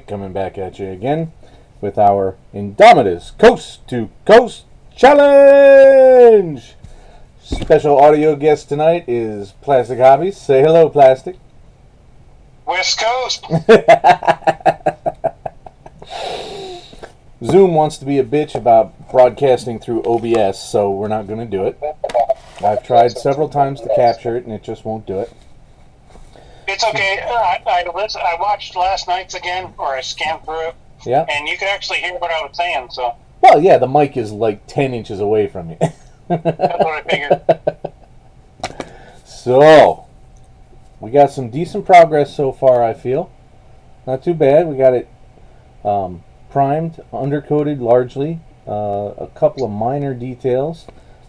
Coming back at you again with our Indomitus Coast-to-Coast Challenge! Special audio guest tonight is Plastic Hobbies. Say hello, Plastic. West Coast! Zoom wants to be a bitch about broadcasting through OBS, so we're not going to do it. I've tried several times to capture it, and it just won't do it. It's okay. I watched last night's again, or I scanned through it. Yeah. And you could actually hear what I was saying, so. Well, yeah, the mic is like 10 inches away from you. That's what I figured. So, we got some decent progress so far, I feel. Not too bad. We got it primed, undercoated largely. A couple of minor details.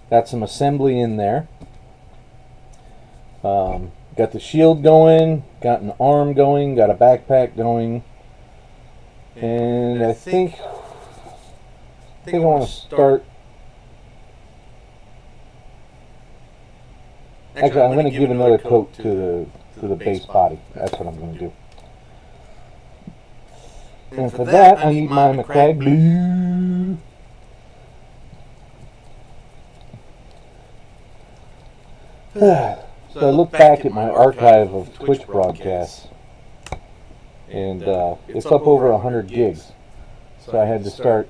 Got some assembly in there. Got the shield going, got an arm going, got a backpack going, and I think I want to start. Actually, I'm going to give another coat to the base body. That's what I'm going to do. And for that, I need my McCrag blue. So I look back at my archive of Twitch broadcasts, and it's up over 100 gigs. So I had to start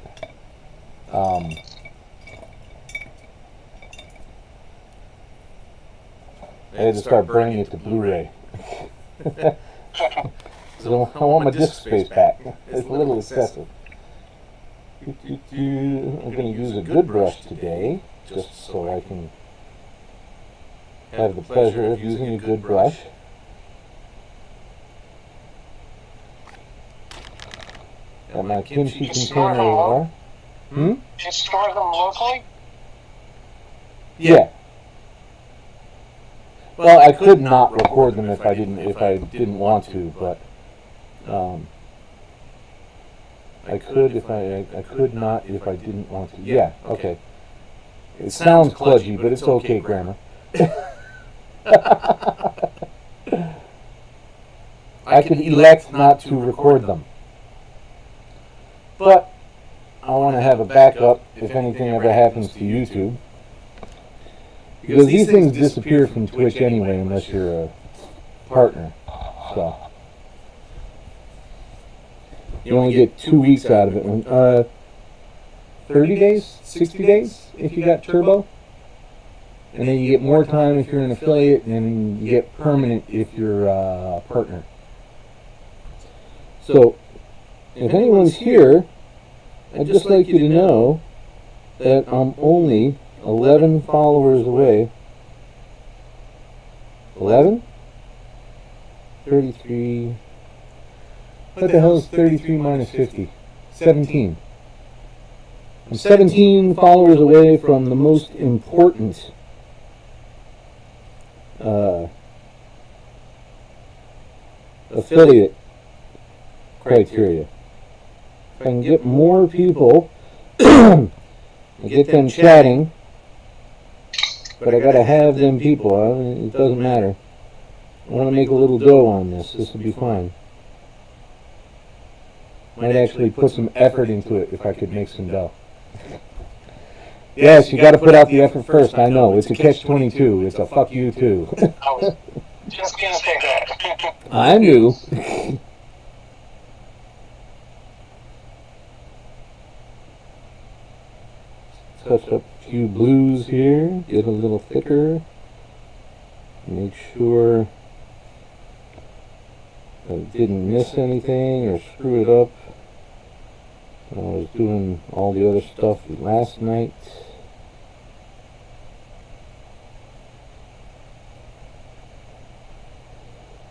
burning it to Blu-ray. So I want my disk space back. It's a little excessive. I'm going to use a good brush today, just so I can have the pleasure of using a good brush. Got my kimchi container over. You store them locally? Yeah. Well, I could not record them if I didn't want to, but I could if I could not if I didn't want to. Yeah, okay. It sounds kludgy, but it's okay, grammar. I could elect not to record them, but I want to have a backup if anything ever happens to YouTube, because these things disappear from Twitch anyway unless you're a partner. So you only get 2 weeks out of it. 30 days, 60 days if you got turbo. And then you get more time if you're an affiliate, and you get permanent if you're a partner. So, if anyone's here, I'd just like you to know that I'm only 11 followers away. 11? 33. What the hell is 33 minus 50? 17. I'm 17 followers away from the most important affiliate criteria. If I can get more people and get them chatting, but I gotta have them people. It doesn't matter. I want to make a little dough on this. This will be fine. Might actually put some effort into it if I could make some dough. Yes, you got to put out the effort first. I know it's a catch-22. It's a fuck you too. I was just going to say that. I knew. Touch up a few blues here. Get a little thicker. Make sure I didn't miss anything or screw it up. I was doing all the other stuff last night.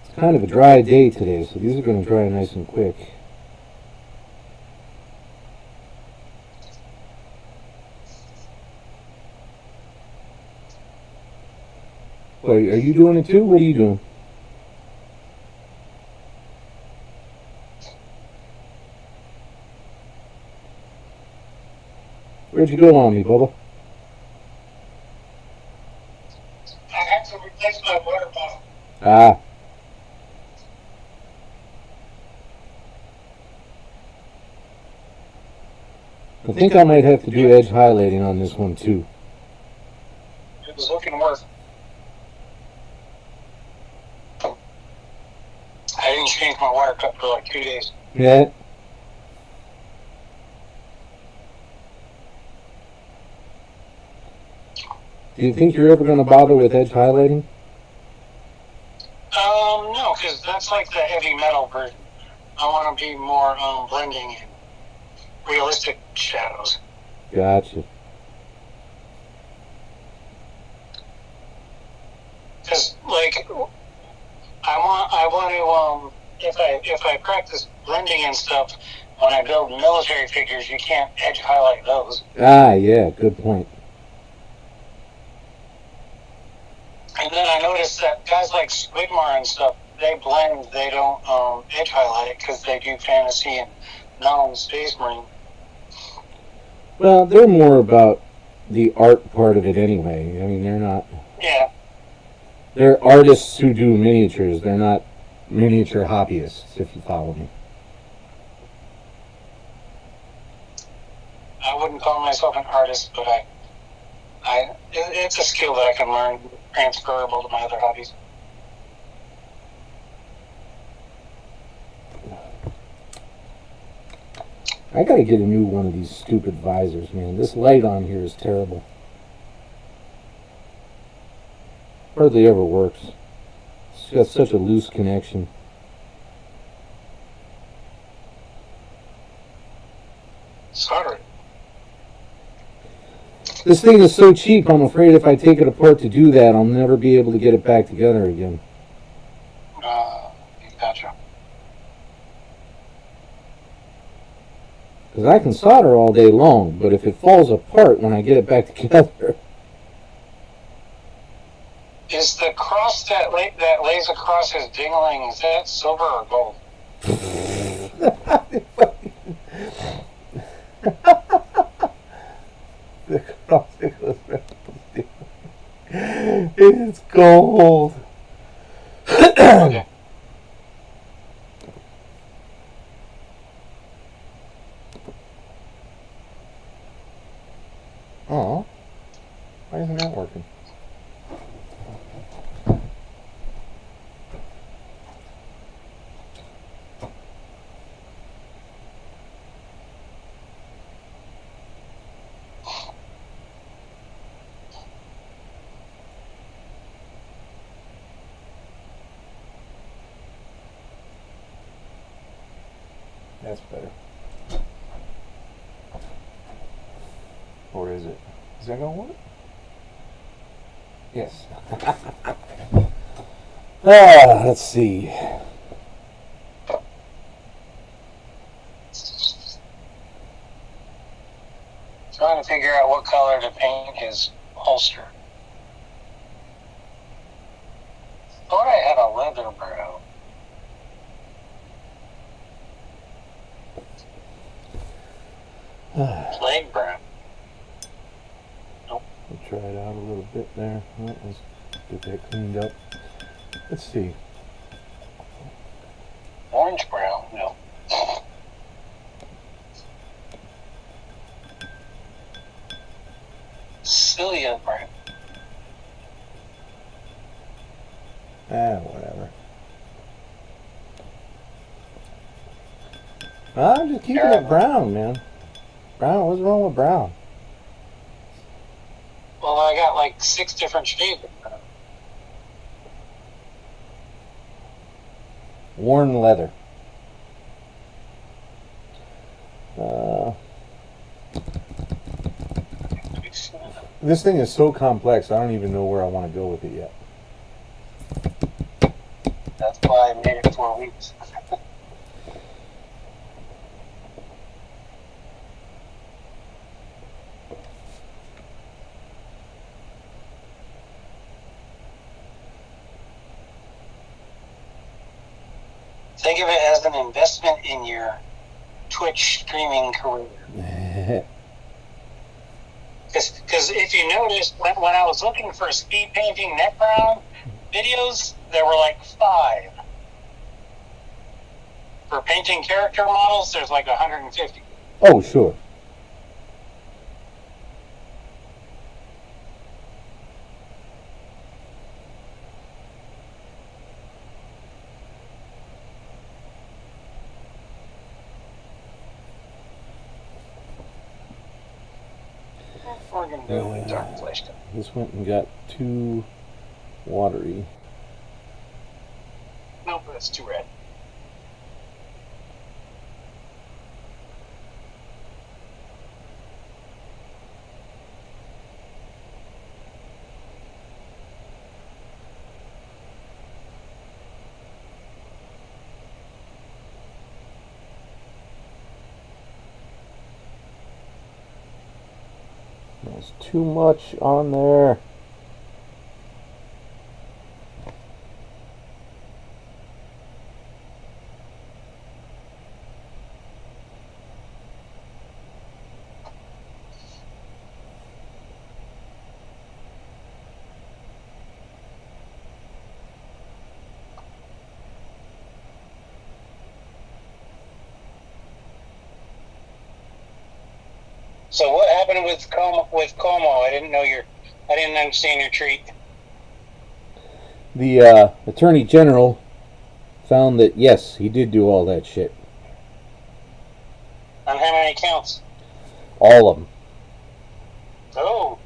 It's kind of a dry day today, so these are going to dry nice and quick. Wait, are you doing it too? What are you doing? Where'd you go on me, Bubba? I had to replace my water bottle. Ah. I think I might have to do edge highlighting on this one too. It was looking worse. I didn't change my wire cut for like 2 days. Yeah. Do you think you're ever going to bother with edge highlighting? No, because that's like the heavy metal version. I want to be more blending and realistic shadows. Gotcha. Because like I want to if I practice blending and stuff when I build military figures, you can't edge highlight those. Ah, yeah, good point. And then I noticed that guys like Squidmar and stuff, they blend, they don't edge highlight it because they do fantasy and non-space marine. Well, they're more about the art part of it anyway. I mean, they're not... Yeah. They're artists who do miniatures. They're not miniature hobbyists, if you follow me. I wouldn't call myself an artist, but it's a skill that I can learn, transferable to my other hobbies. I gotta get a new one of these stupid visors, man. This light on here is terrible. Hardly ever works. It's got such a loose connection. Sorry. This thing is so cheap, I'm afraid if I take it apart to do that, I'll never be able to get it back together again. Gotcha. Because I can solder all day long, but if it falls apart when I get it back together... Is the cross that lays across his dingling, is that silver or gold? The cross that goes around the dingling. It's gold. Okay. Oh, why isn't that working? That's better. Or is it? Is that gonna work? Yes. Let's see. Trying to figure out what color to paint his holster. Thought I had a leather brow. Plague brown. Nope. We'll try it out a little bit there. Well, let's get that cleaned up. Let's see. Orange brown. No. Cilia brown. Whatever. I'm just keeping it brown, man. Brown? What's wrong with brown? Well, I got like 6 different shades of brown. Worn leather. This thing is so complex, I don't even know where I want to go with it yet. That's why I made it 4 weeks. Think of it as an investment in your Twitch streaming career. Because if you noticed, when I was looking for speed painting net brown videos, there were like 5. For painting character models, there's like 150. Oh, sure. going to go with dark flesh color. This went and got too watery. Nope, that's too red. There's too much on there. So what happened with Como? I didn't understand your treat. The Attorney General found that, yes, he did do all that shit. On how many counts? All of them. Oh.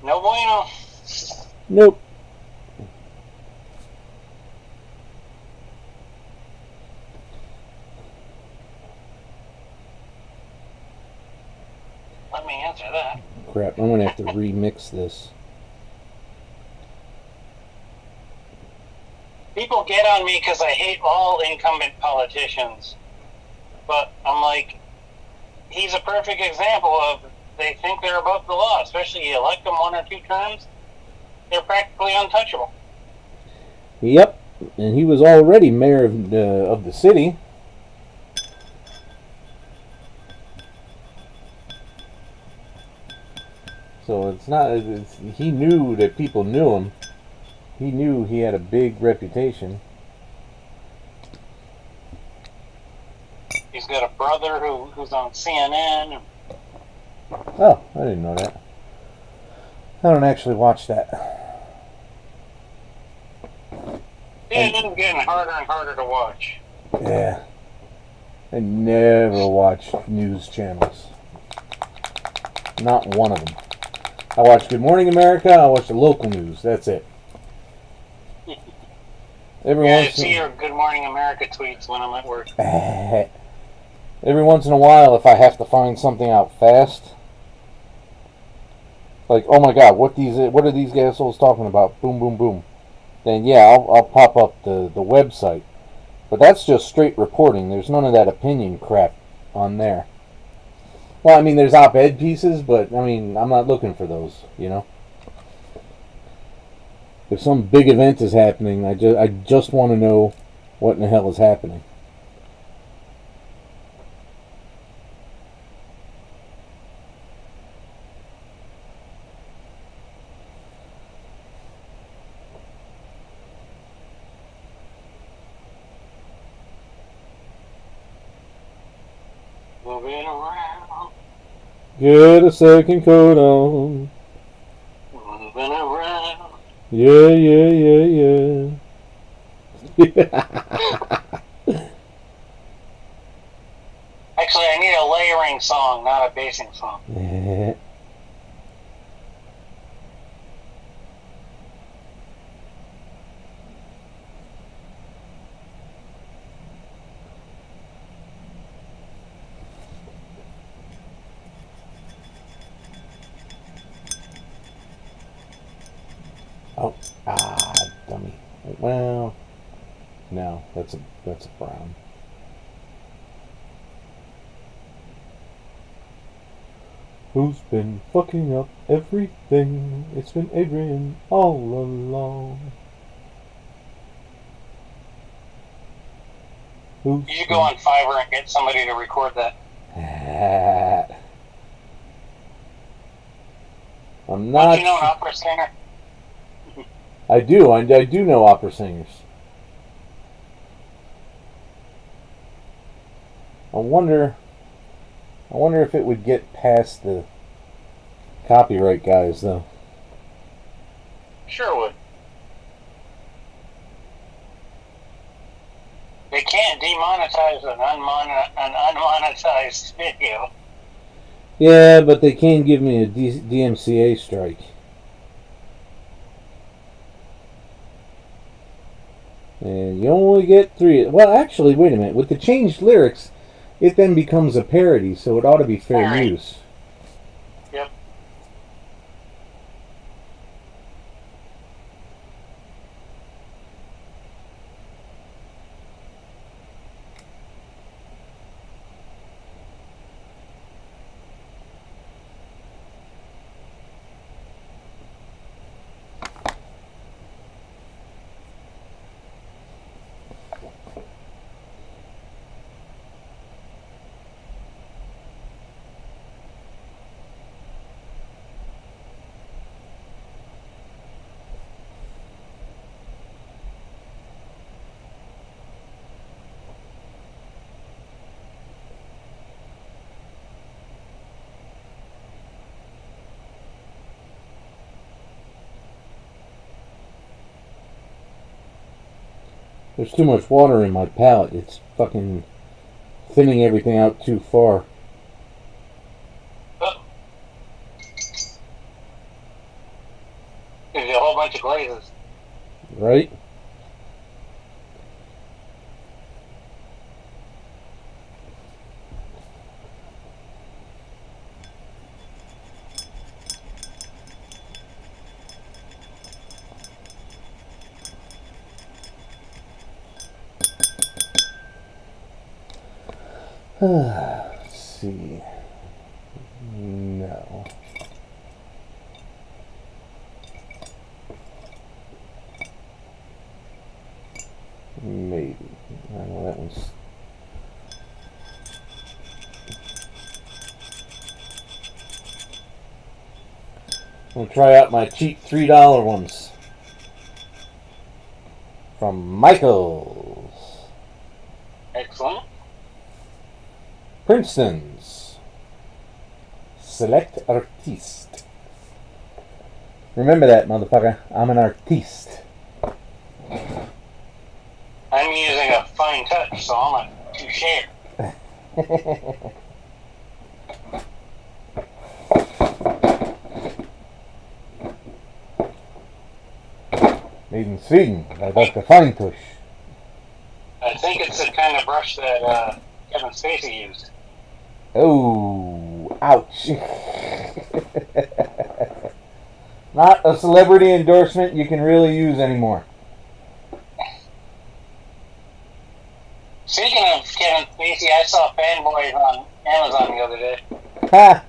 No bueno. Nope. Let me answer that. Crap, I'm gonna have to remix this. People get on me because I hate all incumbent politicians. But I'm like, he's a perfect example of they think they're above the law, especially you elect them 1 or 2 terms, they're practically untouchable. Yep, and he was already mayor of the city. So he knew that people knew him. He knew he had a big reputation. He's got a brother who's on CNN. Oh, I didn't know that. I don't actually watch that. CNN's getting harder and harder to watch. Yeah. I never watch news channels. Not one of them. I watch Good Morning America. I watch the local news. That's it. I see your Good Morning America tweets when I'm at work. Every once in a while, if I have to find something out fast, like, oh my god, what are these assholes talking about? Boom, boom, boom. Then yeah, I'll pop up the website. But that's just straight reporting. There's none of that opinion crap on there. Well, I mean, there's op-ed pieces, but I mean, I'm not looking for those, you know. If some big event is happening, I just want to know what in the hell is happening. Moving around. Get a second coat on. Moving around. Yeah, yeah, yeah, yeah. Actually, I need a layering song, not a basing song. Oh, dummy. Well, no, that's a brown. Who's been fucking up everything? It's been Adrian all along. You should go on Fiverr and get somebody to record that. I'm not. Don't you know an opera singer? I do. I do know opera singers. I wonder if it would get past the copyright guys, though. Sure would. They can't demonetize an unmonetized video. Yeah, but they can give me a DMCA strike. And you only get 3. Well, actually, wait a minute. With the changed lyrics, it then becomes a parody, so it ought to be fair use. Yep. There's too much water in my palette. It's fucking thinning everything out too far. Oh. Gives you a whole bunch of glazes. Right? Let's see. No. Maybe. I know that one's... I'm gonna try out my cheap $3 ones. From Michael's. Excellent. Princeton's. Select artiste. Remember that, motherfucker. I'm an artiste. I'm using a fine touch, so I'm a touche. Made in Sweden by Dr. Feintush. I think it's the kind of brush that Kevin Spacey used. Oh, ouch. Not a celebrity endorsement you can really use anymore. Speaking of Kevin Spacey, I saw Fanboys on Amazon the other day. Ha!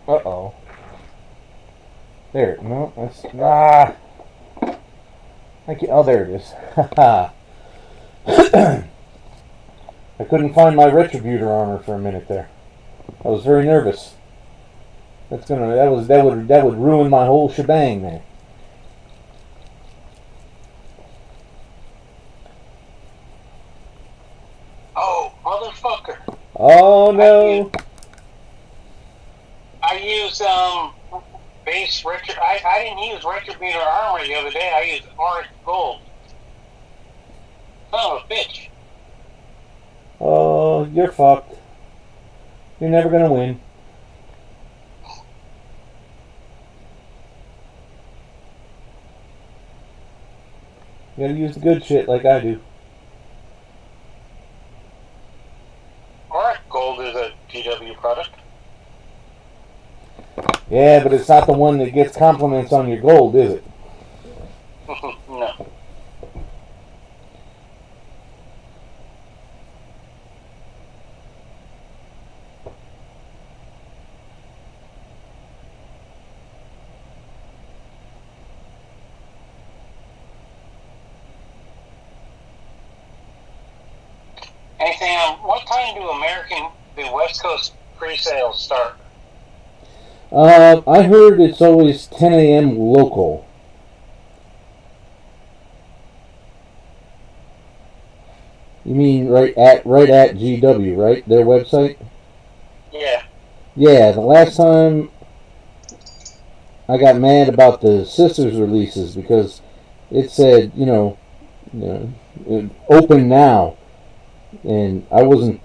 Uh-oh. There, no, that's... Ah! Oh, there it is. Haha. I couldn't find my Retributor armor for a minute there. I was very nervous. That would ruin my whole shebang there. Oh, motherfucker. Oh no. I used base retro. I didn't use Retributor armor the other day. I used Orange Gold. Son of a bitch. Oh, you're fucked. You're never gonna win. You gotta use the good shit like I do. Orange Gold is a GW product. Yeah, but it's not the one that gets compliments on your gold, is it? No. Anything on what time do the West Coast pre-sales start? I heard it's always 10 a.m. local. You mean right at GW, right? Their website? Yeah. Yeah, the last time I got mad about the Sisters releases because it said, open now, and I wasn't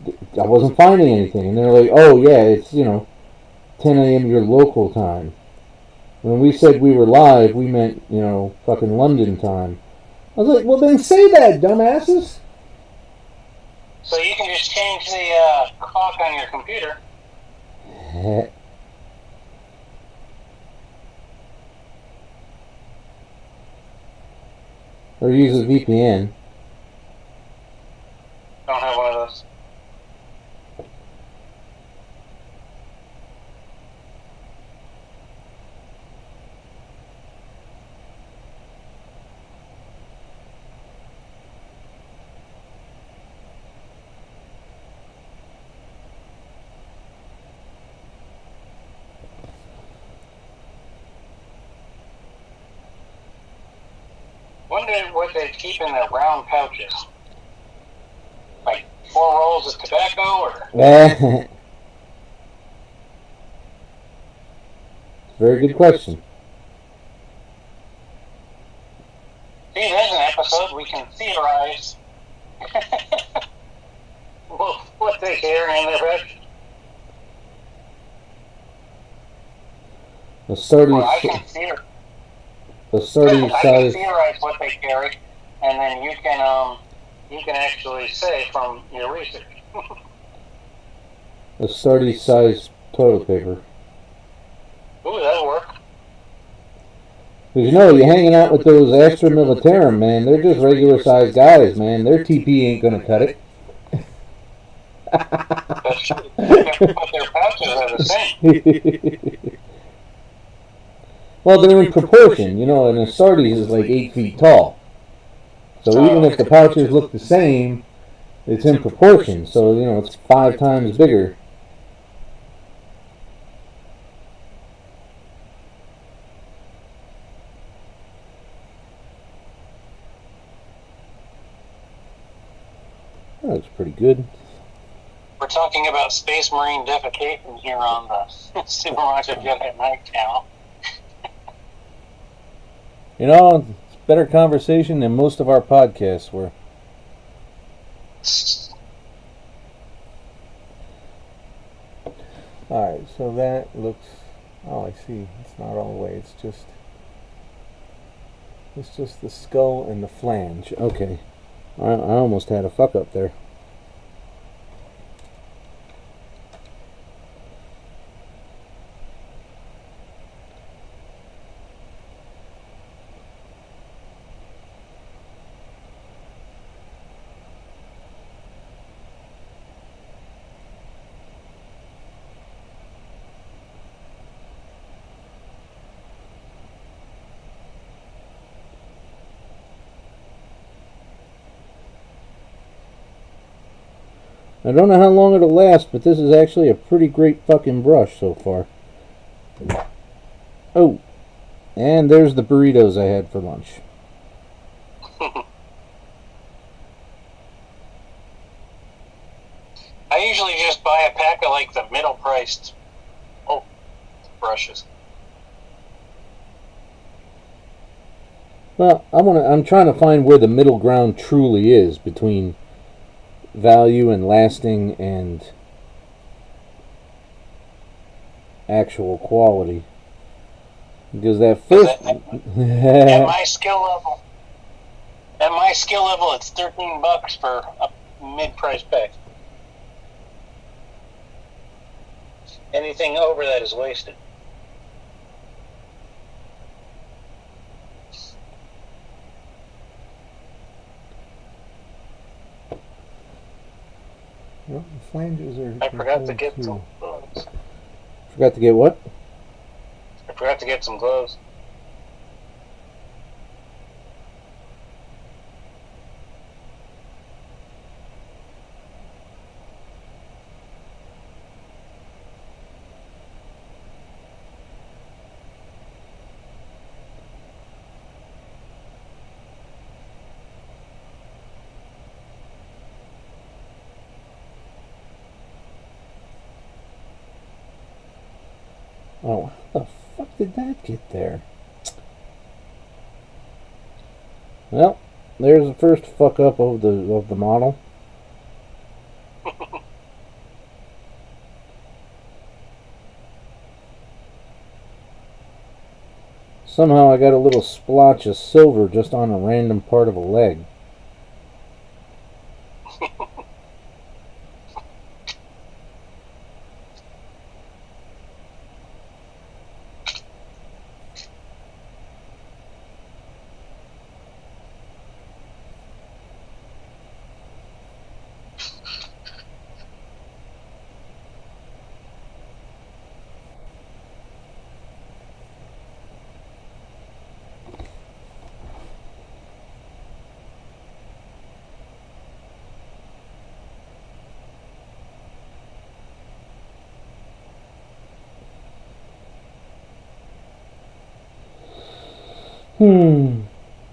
finding anything, and they're like, oh yeah, it's 10 a.m. your local time. When we said we were live, we meant fucking London time. I was like, well then say that, dumbasses. So you can just change the clock on your computer. Or use a VPN. Don't have one of those. Wonder what they keep in their brown pouches. Like 4 rolls of tobacco, or? Very good question. See, there's an episode we can theorize what they carry in their bag. The sturdy, I can theorize what they carry, and then you can actually say from your research. A sturdy size toilet paper. Ooh, that'll work. Because you're hanging out with those Astra Militarum, man. They're just regular sized guys, man. Their TP ain't gonna cut it. That's true. But their pouches are the same. Well, they're in proportion, and a Sardi's is like 8 feet tall. So even if the pouches look the same, it's in proportion. So, it's 5 times bigger. That looks pretty good. We're talking about Space Marine defecation here on the Super Macho Jedi Night channel. It's better conversation than most of our podcasts were. Alright, so that looks... Oh, I see. It's not all the way. It's just the skull and the flange. Okay. I almost had a fuck up there. I don't know how long it'll last, but this is actually a pretty great fucking brush so far. Oh, and there's the burritos I had for lunch. I usually just buy a pack of like the middle priced brushes. Well, I'm trying to find where the middle ground truly is between value and lasting and actual quality, because that first at my skill level it's $13 for a mid-price pack. Anything over that is wasted. Well, the flanges are... I forgot to get some gloves. Forgot to get what? I forgot to get some gloves. Oh, what the fuck did that get there? Well, there's the first fuck up of the model. Somehow I got a little splotch of silver just on a random part of a leg.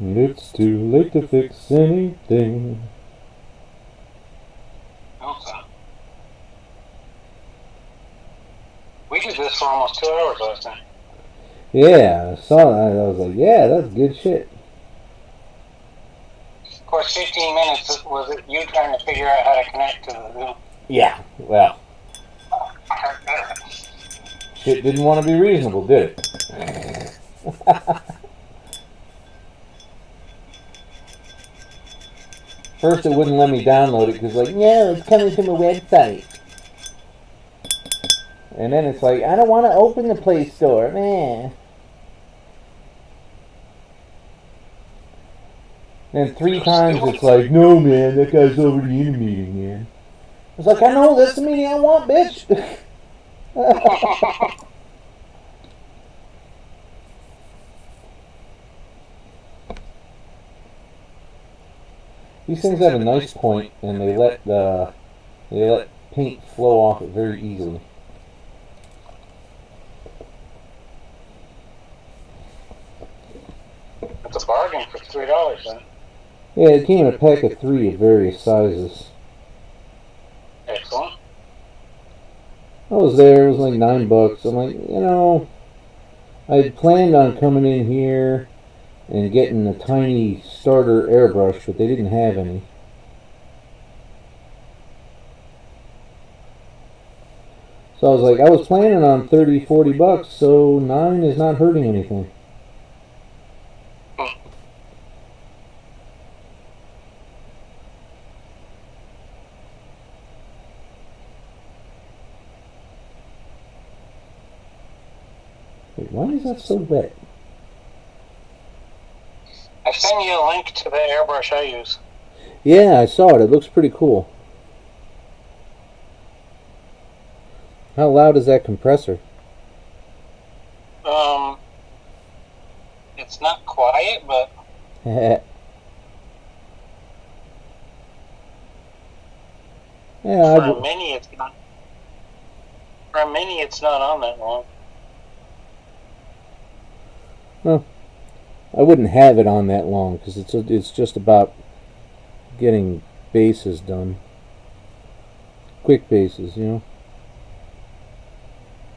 It's too late to fix anything. Okay. We did this for almost 2 hours last time. Yeah, I saw that. I was like, yeah, that's good shit. Of course, 15 minutes was it you trying to figure out how to connect to the Zoom. Yeah, well, shit didn't want to be reasonable, did it? First, it wouldn't let me download it because, like, no, it's coming from a website. And then it's like, I don't want to open the Play Store, man. And 3 times it's like, no, man, that guy's already in a meeting, man. It's like, I know, that's the meeting I want, bitch. These things have a nice point, and they let paint flow off it very easily. It's a bargain for $3 then. Yeah, it came in a pack of 3 of various sizes. Excellent. I was there, it was like $9. I'm like, you know, I had planned on coming in here and getting a tiny starter airbrush, but they didn't have any. So I was like, I was planning on $30-40, so 9 is not hurting anything. Wait, why is that so wet? I sent you a link to the airbrush I use. Yeah, I saw it. It looks pretty cool. How loud is that compressor? It's not quiet, but Yeah, for a mini, it's not. For a mini, it's not on that long. well, I wouldn't have it on that long because it's just about getting bases done. Quick bases, you know.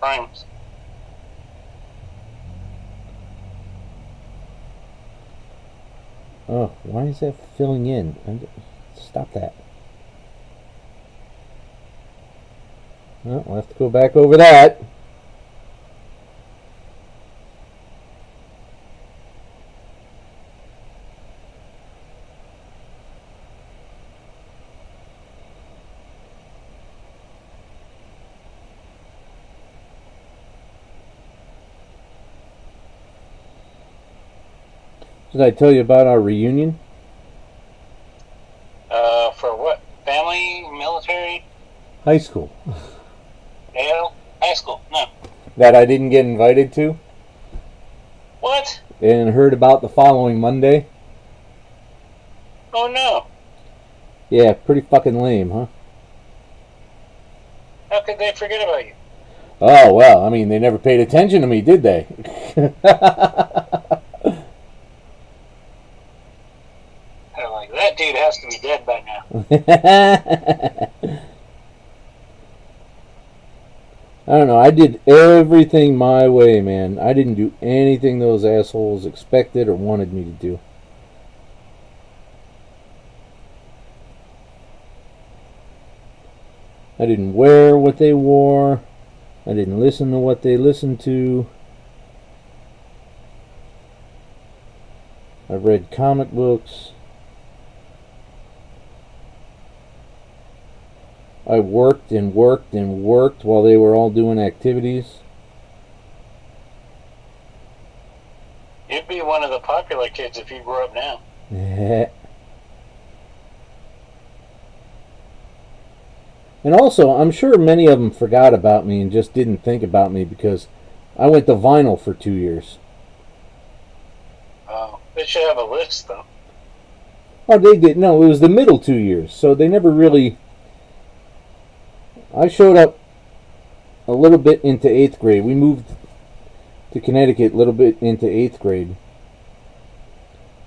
Primes. Oh, why is that filling in? Stop that. Well, we'll have to go back over that. Did I tell you about our reunion? For what? Family, military, High school. AL, high school? No. That I didn't get invited to What? and heard about the following Monday. Oh no. Yeah, pretty fucking lame, huh? How could they forget about you? Oh, well, I mean, they never paid attention to me, did they? They're like, that dude has to be dead by now. I don't know. I did everything my way, man. I didn't do anything those assholes expected or wanted me to do. I didn't wear what they wore. I didn't listen to what they listened to. I read comic books. I worked and worked and worked while they were all doing activities. You'd be one of the popular kids if you grew up now. And also, I'm sure many of them forgot about me and just didn't think about me because I went to vinyl for 2 years. Oh, they should have a list, though. Oh, they did. No, it was the middle 2 years, so they never really... I showed up a little bit into 8th grade. We moved to Connecticut a little bit into 8th grade.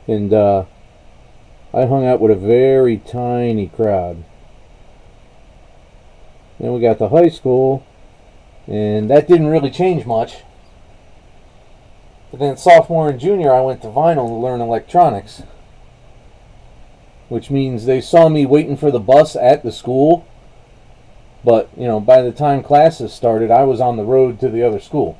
And I hung out with a very tiny crowd. Then we got to high school, and that didn't really change much. But then sophomore and junior, I went to vinyl to learn electronics. Which means they saw me waiting for the bus at the school. But, you know, by the time classes started, I was on the road to the other school.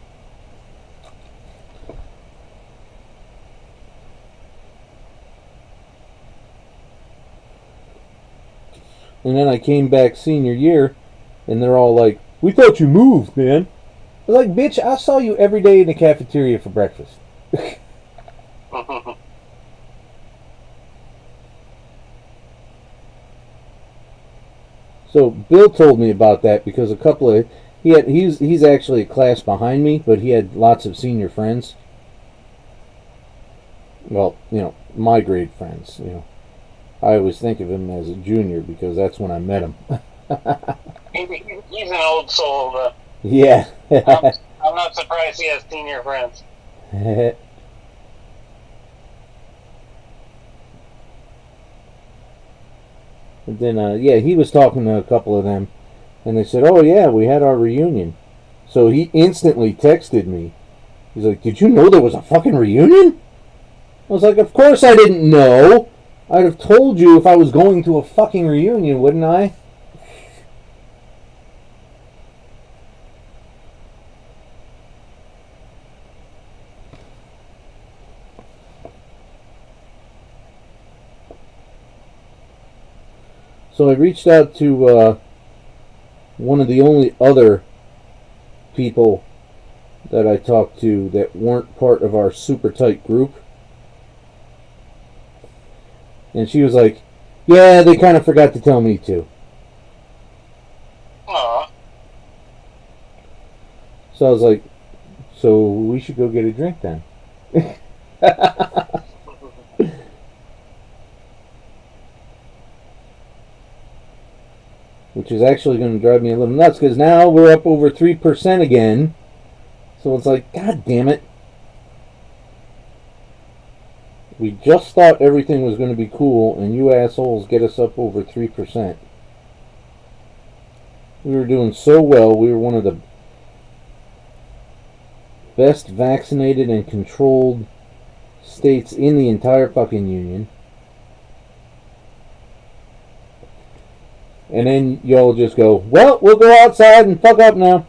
And then I came back senior year, and they're all like, "We thought you moved, man." I was like, "Bitch, I saw you every day in the cafeteria for breakfast." So Bill told me about that because a couple of he's actually a class behind me, but he had lots of senior friends. Well, you know, my grade friends. You know, I always think of him as a junior because that's when I met him. He's an old soul, though. Yeah. I'm not surprised he has senior friends. But then, yeah, he was talking to a couple of them, and they said, "Oh yeah, we had our reunion." So he instantly texted me. He's like, "Did you know there was a fucking reunion?" I was like, "Of course I didn't know. I'd have told you if I was going to a fucking reunion, wouldn't I?" So I reached out to one of the only other people that I talked to that weren't part of our super tight group. And she was like, "Yeah, they kind of forgot to tell me too." Aww. So I was like, "So we should go get a drink then." Which is actually going to drive me a little nuts because now we're up over 3% again. So it's like, God damn it. We just thought everything was going to be cool, and you assholes get us up over 3%. We were doing so well. We were one of the best vaccinated and controlled states in the entire fucking union. And then y'all just go, "Well, we'll go outside and fuck up now."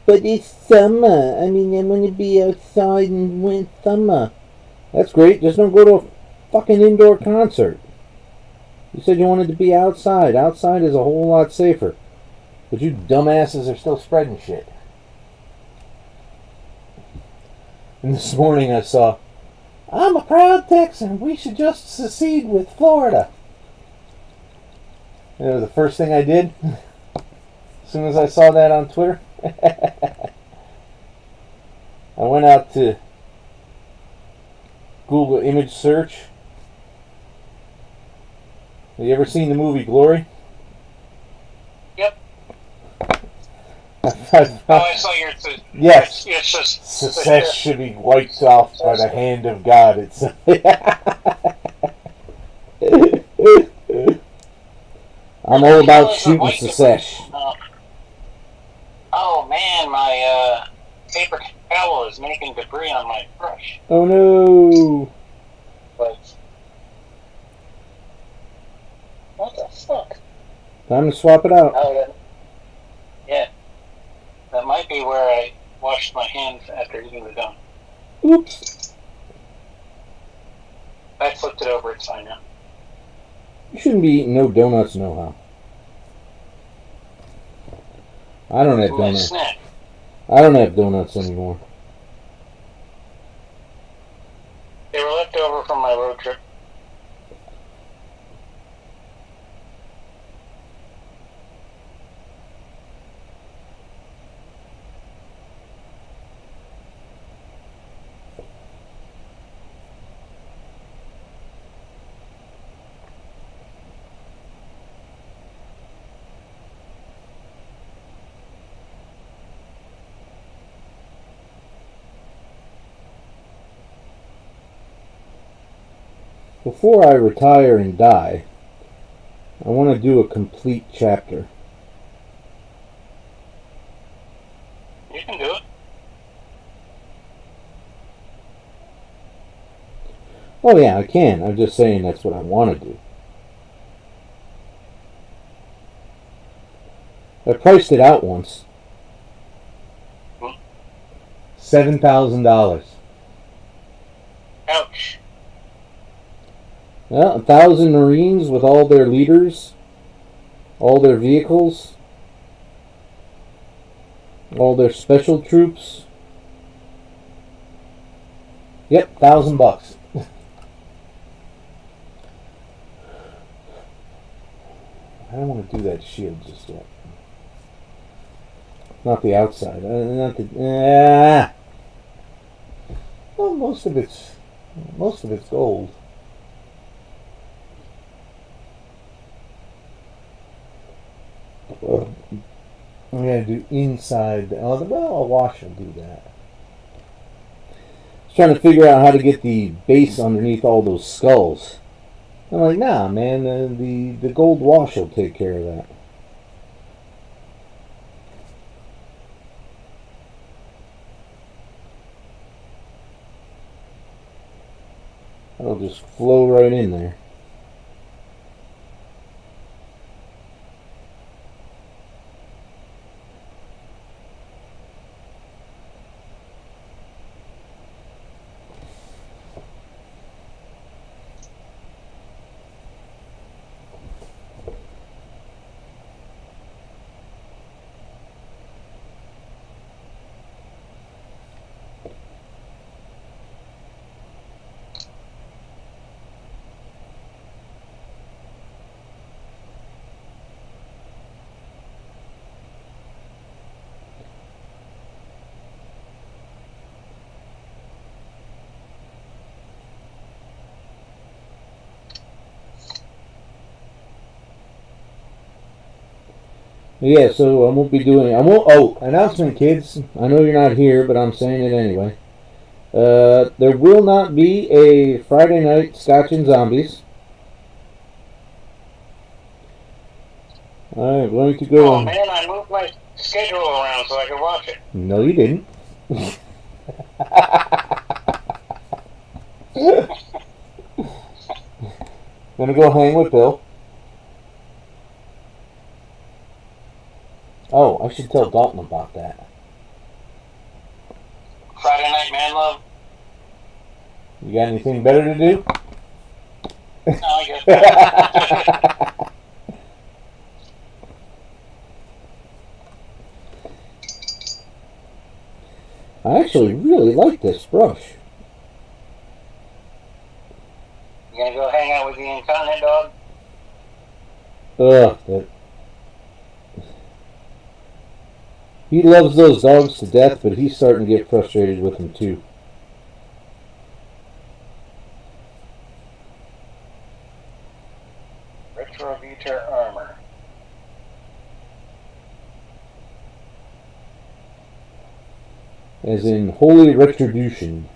But it's summer. I mean, I want to be outside and win summer. That's great. Just don't go to a fucking indoor concert. You said you wanted to be outside. Outside is a whole lot safer. But you dumbasses are still spreading shit. And this morning I saw, "I'm a proud Texan. We should just secede with Florida." It was the first thing I did as soon as I saw that on Twitter. I went out to Google image search. Have you ever seen the movie Glory? Yep. I saw your... Yes. It's just... Success should be wiped off by the hand of God. It's I'm all about shooting success. Oh man, my paper towel is making debris on my brush. Oh no! But what the fuck? Time to swap it out. Oh, yeah. That might be where I washed my hands after eating the gum. Oops. I flipped it over, it's fine now. You shouldn't be eating no donuts no how. I don't have donuts. Snack. I don't have donuts anymore. They were left over from my road trip. Before I retire and die, I want to do a complete chapter. You can do it. Oh yeah, I can. I'm just saying that's what I want to do. I priced it out once. $7,000. Ouch. Well, 1,000 Marines with all their leaders, all their vehicles, all their special troops. Yep, $1,000. I don't want to do that shield just yet. Not the outside. Not the. Well, most of it's gold. I'm gonna do inside. Well, a wash will do that. I was trying to figure out how to get the base underneath all those skulls. I'm like, nah, man. The gold wash will take care of that. That'll just flow right in there. Yeah, so I won't be doing. Announcement, kids. I know you're not here, but I'm saying it anyway. There will not be a Friday night Scotch and Zombies. Alright, going to go. Oh man, I moved my schedule around so I could watch it. No, you didn't. Gonna go hang with Bill. Oh, I should tell Dalton about that. Friday night, man, love. You got anything better to do? No, I guess. I actually really like this brush. You gonna go hang out with the incontinent dog? He loves those dogs to death, but he's starting to get frustrated with them too. Retroveter armor. As in holy retribution.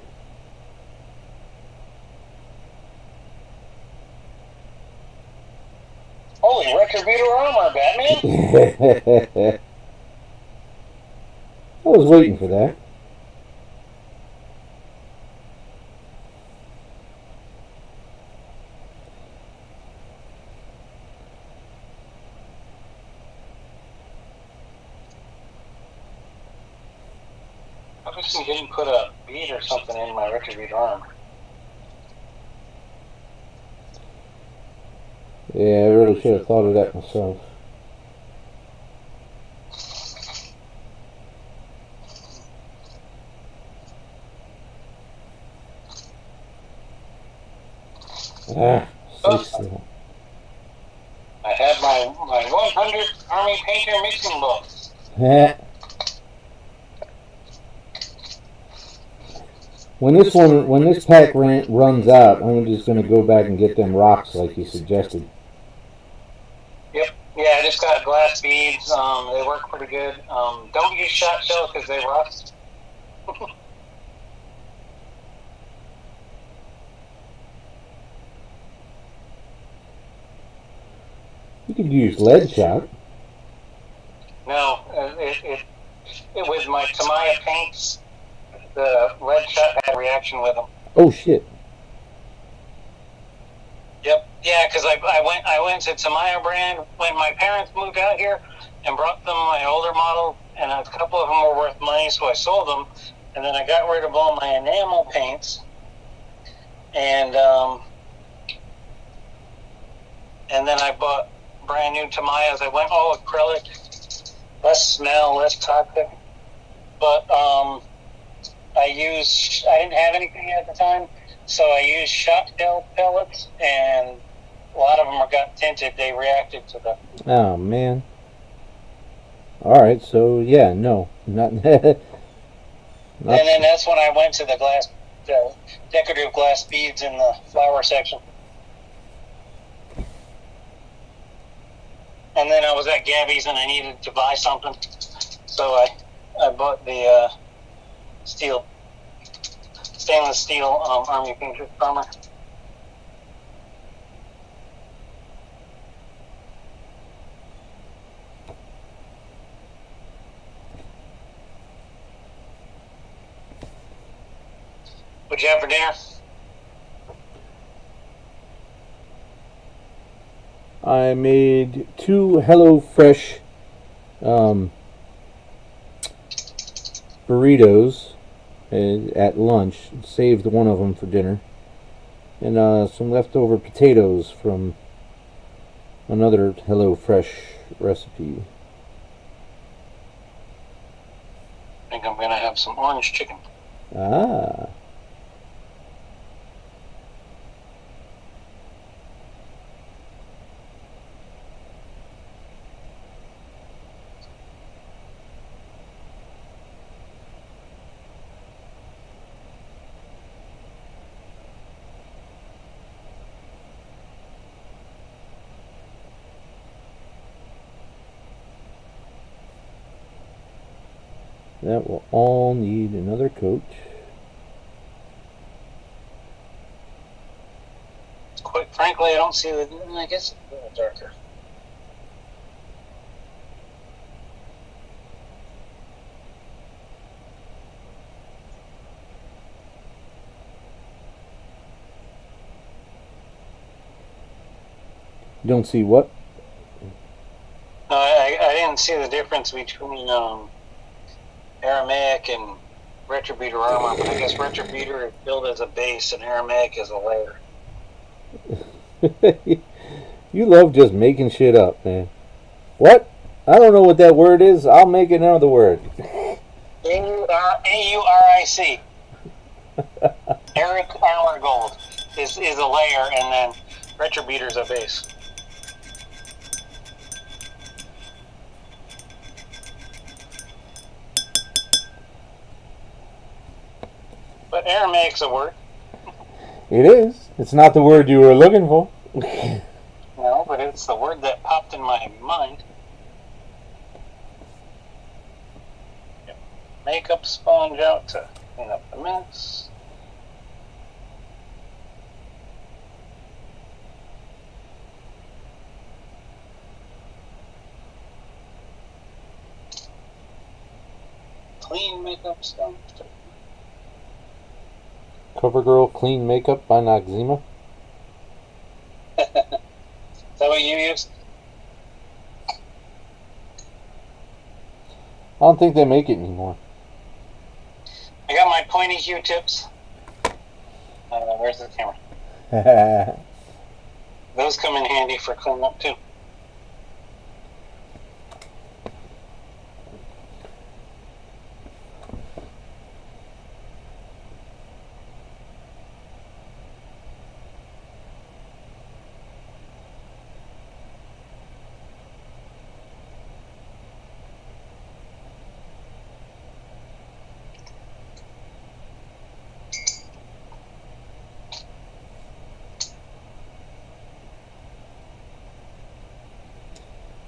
Holy Retributor armor, Batman! I was waiting for that. I wish you didn't put a bead or something in my Retributor armor. Yeah, I really should have thought of that myself. Ah, so still. I have my 100 Army Painter mixing book. When this pack runs out, I'm just going to go back and get them rocks like you suggested. Yep. Yeah, I just got glass beads. They work pretty good. Don't use shot shells because they rust. You could use lead shot. No, it with my Tamiya paints, the lead shot had a reaction with them. Oh shit. Yep. Yeah, because I went to Tamiya brand when my parents moved out here and brought them my older model, and a couple of them were worth money, so I sold them, and then I got rid of all my enamel paints, and then I bought brand new Tamiyas. I went all acrylic, less smell, less toxic, but I didn't have anything at the time. So I used shot shell pellets, and a lot of them got tinted. They reacted to them. Oh man. All right, so yeah, no, not. And then that's when I went to the decorative glass beads in the flower section. And then I was at Gabby's and I needed to buy something, so I bought the stainless steel Army Painter armor. What'd you have for dinner? I made 2 HelloFresh burritos at lunch. Saved one of them for dinner, and some leftover potatoes from another HelloFresh recipe. I think I'm gonna have some orange chicken. Ah. That will all need another coat. Quite frankly, I don't see the. I guess it's a little darker. You don't see what? No, I didn't see the difference between Aramaic and Retributor armor, but I guess Retributor is built as a base and Aramaic as a layer. You love just making shit up, man. What? I don't know what that word is. I'll make another word. AURIC. Eric Armor Gold is a layer, and then Retributor is a base. But Aramaic's a word. It is. It's not the word you were looking for. No, but it's the word that popped in my mind. Makeup sponge out to clean up the mess. clean makeup stuff. CoverGirl Clean Makeup by Noxzema. Is that what you use? I don't think they make it anymore. I got my pointy Q-tips. Where's the camera? Those come in handy for cleanup too.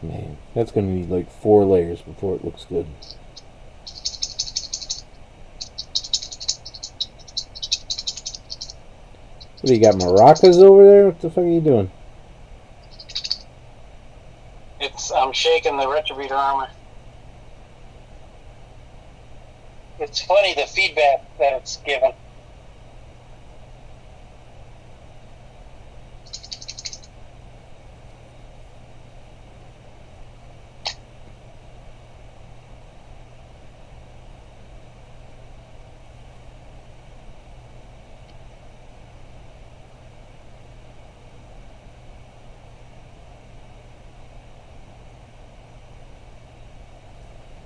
Man, that's going to need like 4 layers before it looks good. What do you got, maracas over there? What the fuck are you doing? I'm shaking the retributor armor. It's funny the feedback that it's given.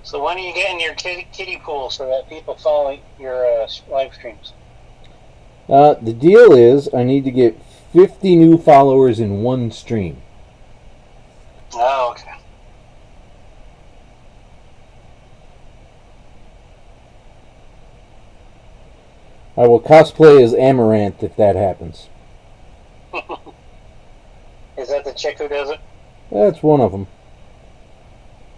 So when are you getting your kiddie pool so that people follow your live streams? The deal is I need to get 50 new followers in one stream. Oh, okay. I will cosplay as Amaranth if that happens. Is that the chick who does it? That's one of them.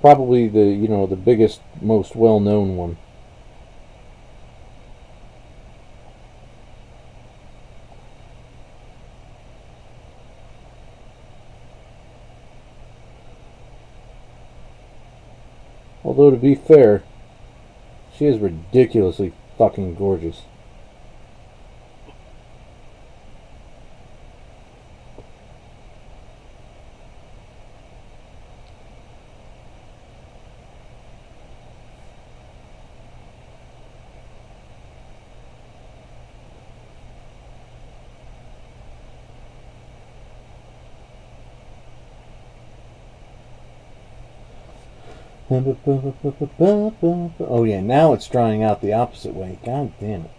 Probably the biggest, most well-known one. Although, to be fair, she is ridiculously fucking gorgeous. Oh yeah, now it's drying out the opposite way. God damn it.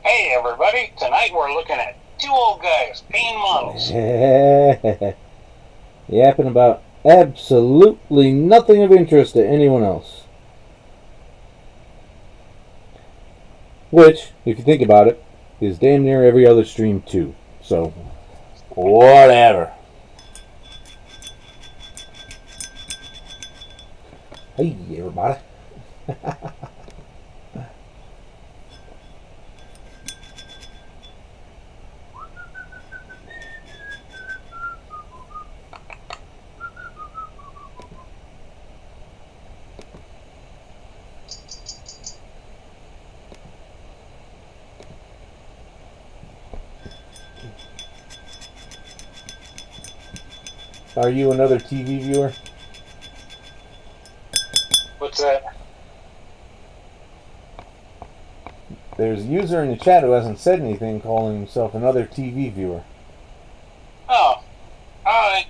Hey everybody, tonight we're looking at 2 old guys painting models. Yapping about absolutely nothing of interest to anyone else. Which, if you think about it, is damn near every other stream too. So, whatever. Hey everybody. Are you another TV viewer? What's that? There's a user in the chat who hasn't said anything calling himself another TV viewer. Oh, hi.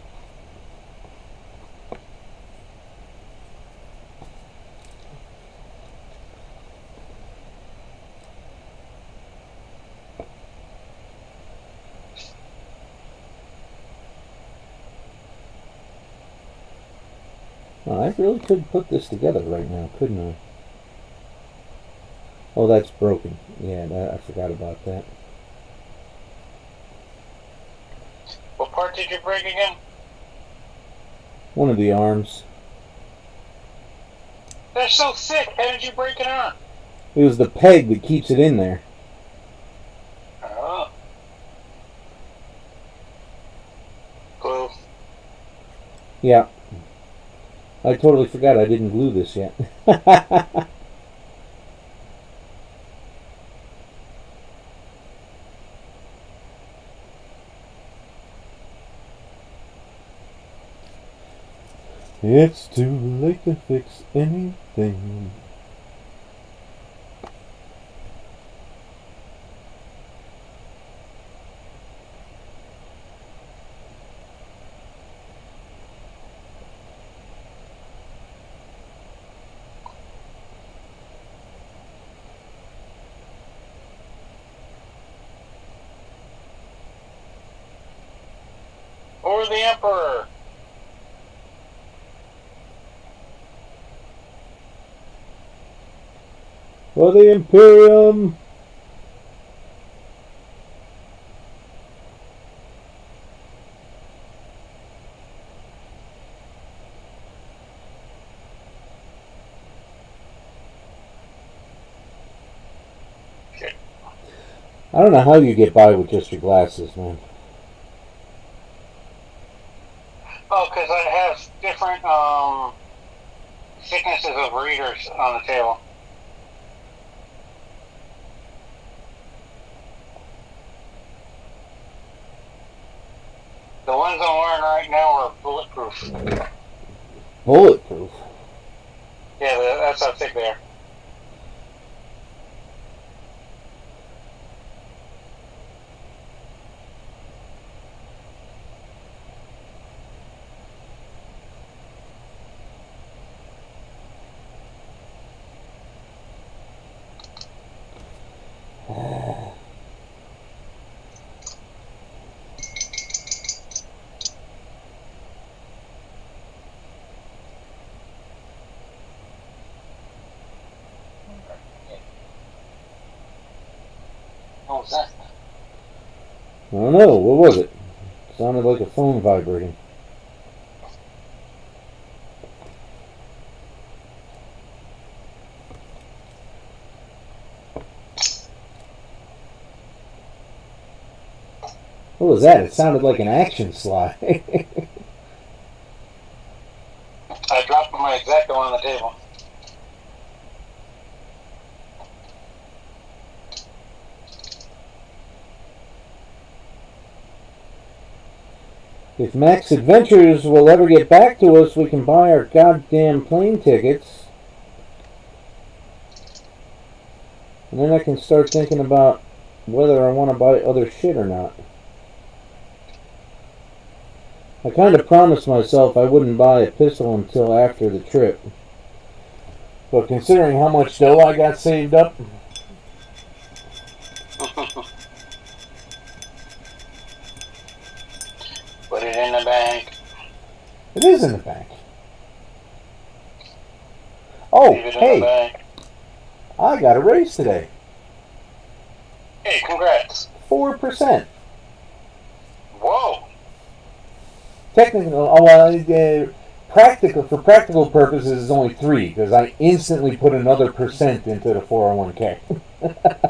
Oh, I really could put this together right now, couldn't I? Oh, that's broken. Yeah, I forgot about that. What part did you break again? One of the arms. They're so thick. How did you break it on? It was the peg that keeps it in there. Oh. Glue. Yeah. I totally forgot I didn't glue this yet. It's too late to fix anything. Or the Emperor. For the Imperium! Okay. I don't know how you get by with just your glasses, man. Oh, because I have different thicknesses of readers on the table. The ones I'm wearing right now are bulletproof. Bulletproof? Yeah, that's how thick they are. What was that? I don't know. What was it? Sounded like a phone vibrating. What was that? It sounded like an action slide. I dropped my Exacto on the table. If Max Adventures will ever get back to us, we can buy our goddamn plane tickets. And then I can start thinking about whether I want to buy other shit or not. I kind of promised myself I wouldn't buy a pistol until after the trip. But considering how much dough I got saved up, Put it in the bank. it is in the bank. Oh, Leave it in the hey, bank. I got a raise today. Hey, congrats. 4%. Whoa. Technically, for practical purposes, it's only 3 because I instantly put another percent into the 401k.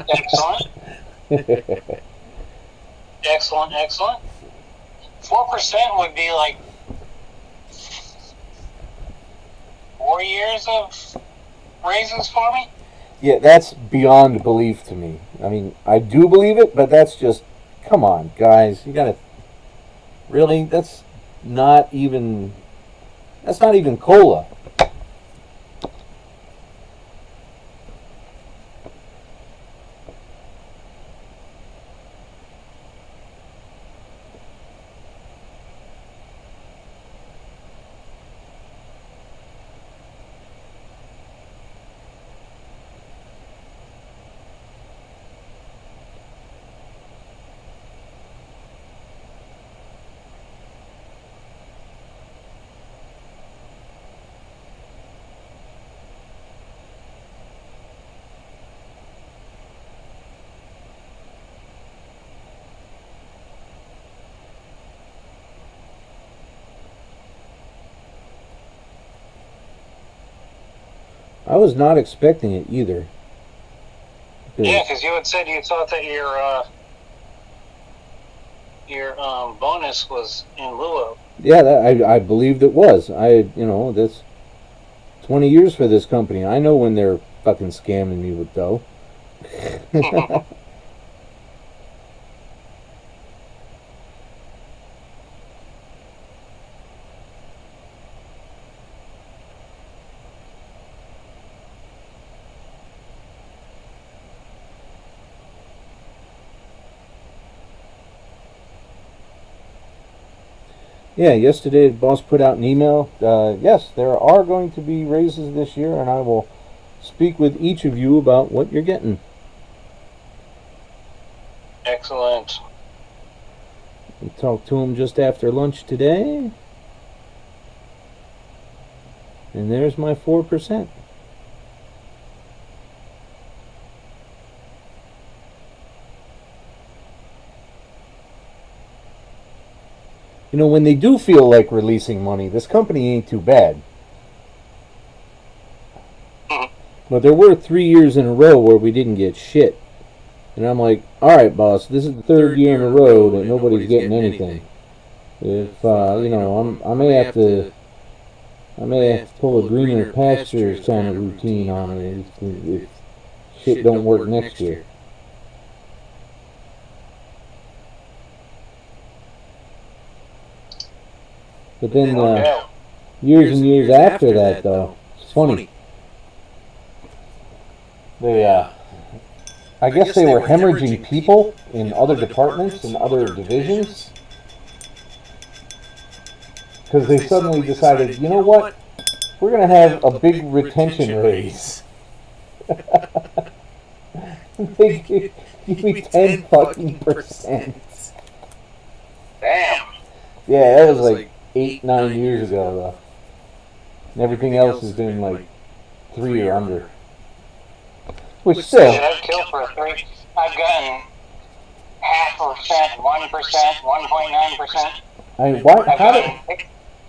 Excellent. Excellent, excellent. 4% would be like 4 years of raises for me? Yeah, that's beyond belief to me. I mean, I do believe it, but that's just, come on, guys. You gotta, really? That's not even COLA. I was not expecting it either. Yeah, because you had said you thought that your bonus was in lieu of. Yeah, I believed it was. That's 20 years for this company. I know when they're fucking scamming me with dough. Yeah, yesterday the boss put out an email. Yes, there are going to be raises this year, and I will speak with each of you about what you're getting. Excellent. We talked to him just after lunch today. And there's my 4%. You know, when they do feel like releasing money, this company ain't too bad. But there were 3 years in a row where we didn't get shit. And I'm like, alright, boss, this is the third year in a row that nobody's getting anything. If, I may have to pull a greener pastures kind of routine on it if shit don't work next year. But then, years and years after that, though, it's funny. I guess they were hemorrhaging people in other departments and other divisions. Because they suddenly decided, you know what? We're going to have a big retention raise. They give me 10 fucking %. Damn. Yeah, that was like 8-9 years ago, though. And everything else has been like 3 or under. Which still... I've killed for 3. I've gotten 0.5%, 1%, 1.9%. I mean,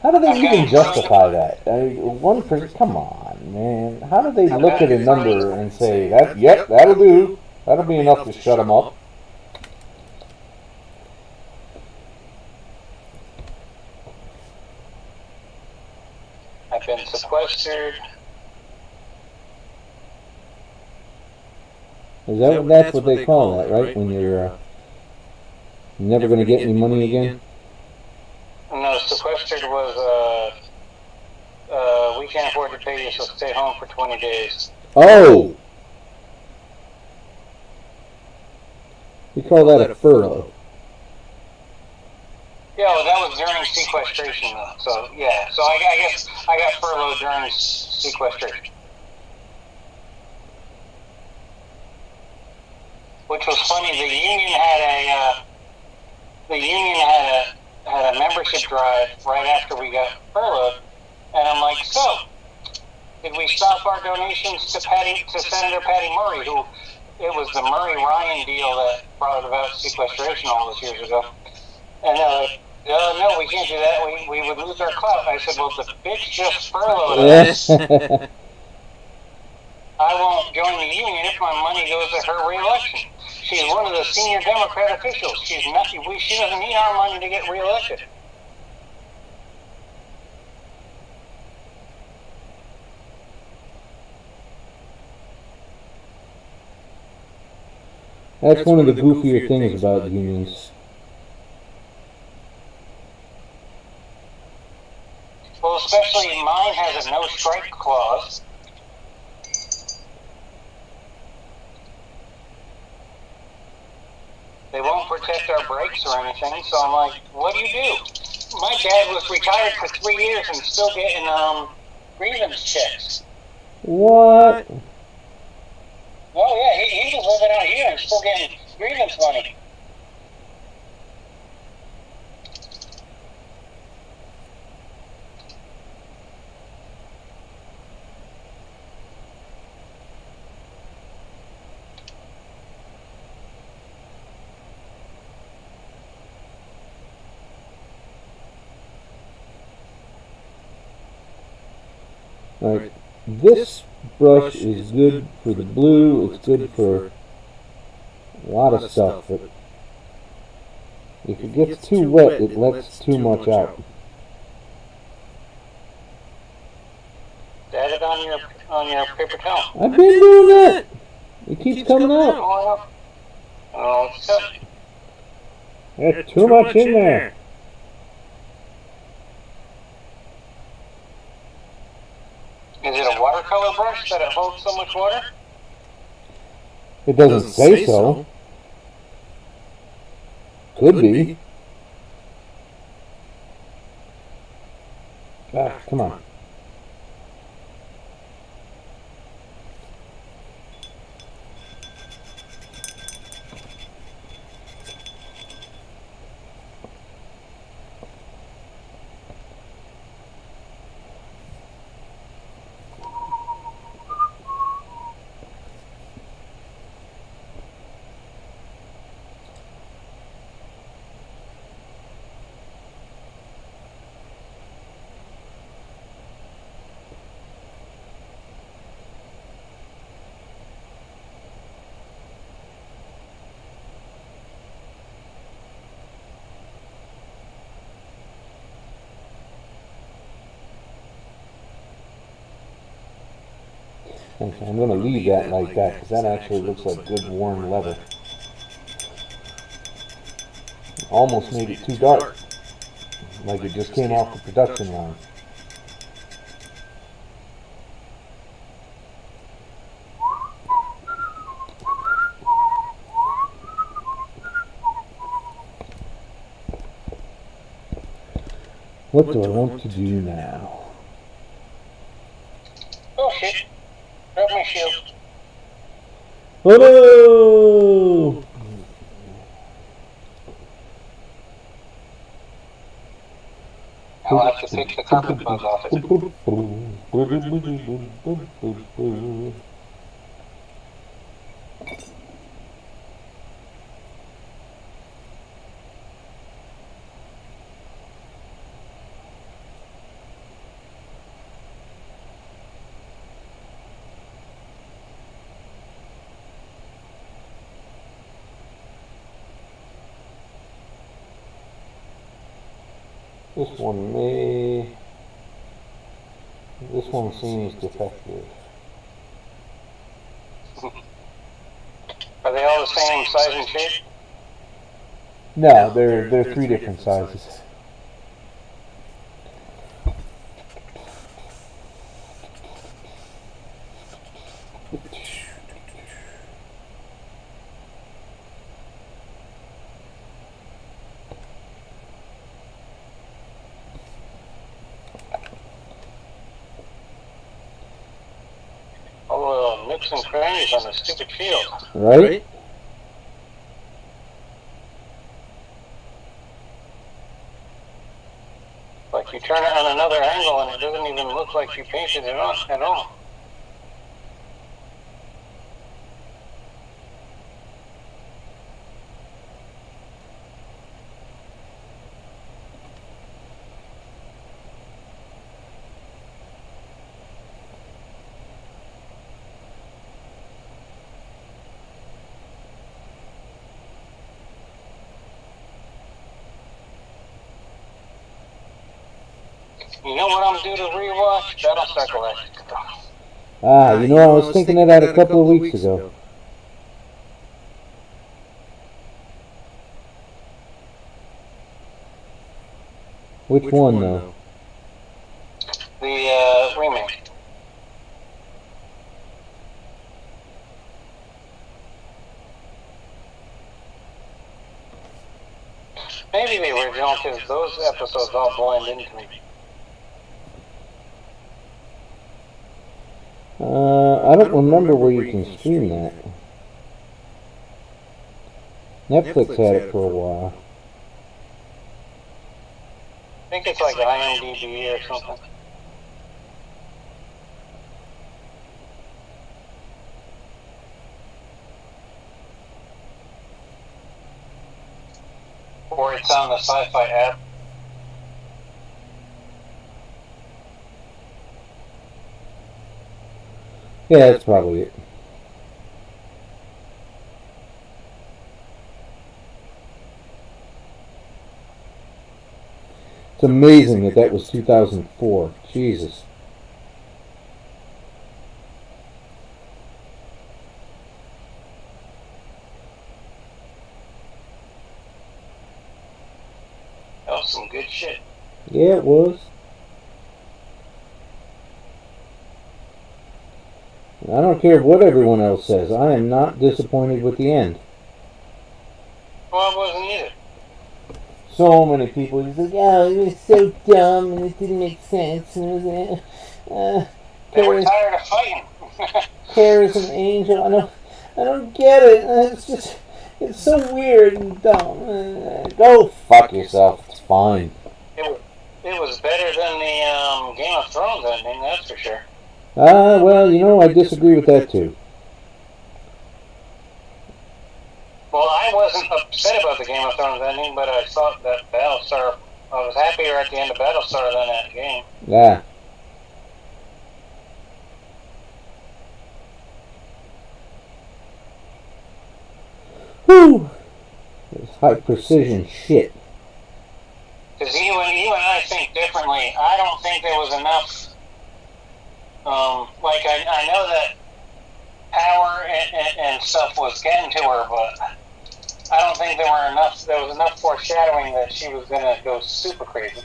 how do they even justify that? 1%, come on, man. How do they look at a number and say, yep, that'll do. That'll be enough to shut them up? I've been sequestered. That's what they call that, right? When you're never going to get any money again? No, sequestered was, we can't afford to pay you, so stay home for 20 days. Oh! We call that a furlough. Yeah, well, that was during sequestration, though. So, yeah. So, I guess I got furloughed during sequestration. Which was funny. The union had a membership drive right after we got furloughed, and I'm like, so did we stop our donations to Senator Patty Murray, who it was the Murray-Ryan deal that brought about sequestration all those years ago? And they're like, no, we can't do that. We would lose our clout. I said, well, the bitch just furloughed us. I won't join the union if my money goes to her re-election. She's one of the senior Democrat officials. She doesn't need our money to get re-elected. That's one of the goofier things about unions. Well, especially mine has a no-strike clause. They won't protect our breaks or anything, so I'm like, what do you do? My dad was retired for 3 years and still getting grievance checks. What? Oh yeah, he was living out here and still getting grievance money. Like, this brush is good for the blue. It's good for a lot of stuff, but if it gets too wet, it lets too much out. Add it on your paper towel. I've been doing that. It keeps coming out. Oh, There's too much in there. Is it a watercolor brush that it holds so much water? It doesn't say so. Could be. Ah, come on. Okay, I'm going to leave that like that because that actually looks like good warm leather. Almost made it too dark, like it just came off the production line. What do I want to do now? Oh shit. Grab my shield. Oh no! I'll have to pick the carpet bugs off it. This one seems defective. Are they all the same size and shape? No, they're three different sizes. All the nooks and crannies on the stupid shield. Right? Like you turn it on another angle and it doesn't even look like you painted it on at all. You know what I'm due to rewatch? Battlestar Galactica. Ah, you know, I was thinking of that a couple of weeks ago. Which one, though? The remake. Maybe the original, because those episodes all blend into me. I don't remember where you can stream that. Netflix had it for a while. I think it's like IMDb or something. Or it's on the Sci-Fi app. Yeah, that's probably it. It's amazing that was 2004. Jesus. That was some good shit. Yeah, it was. I don't care what everyone else says. I am not disappointed with the end. Well, I wasn't either. So many people just like, oh, it was so dumb and it didn't make sense. And it was, they were tired of fighting. Kara's an angel. I don't get it. It's so weird and dumb. Go fuck yourself. It's fine. It was better than the Game of Thrones ending, that's for sure. Well, I disagree with that too. Well, I wasn't upset about the Game of Thrones ending, but I thought that Battlestar, I was happier at the end of Battlestar than that game. Yeah. Whew. It's high precision shit. Because even I think differently. I don't think there was enough. I know that power and stuff was getting to her, but I don't think there was enough foreshadowing that she was gonna go super crazy.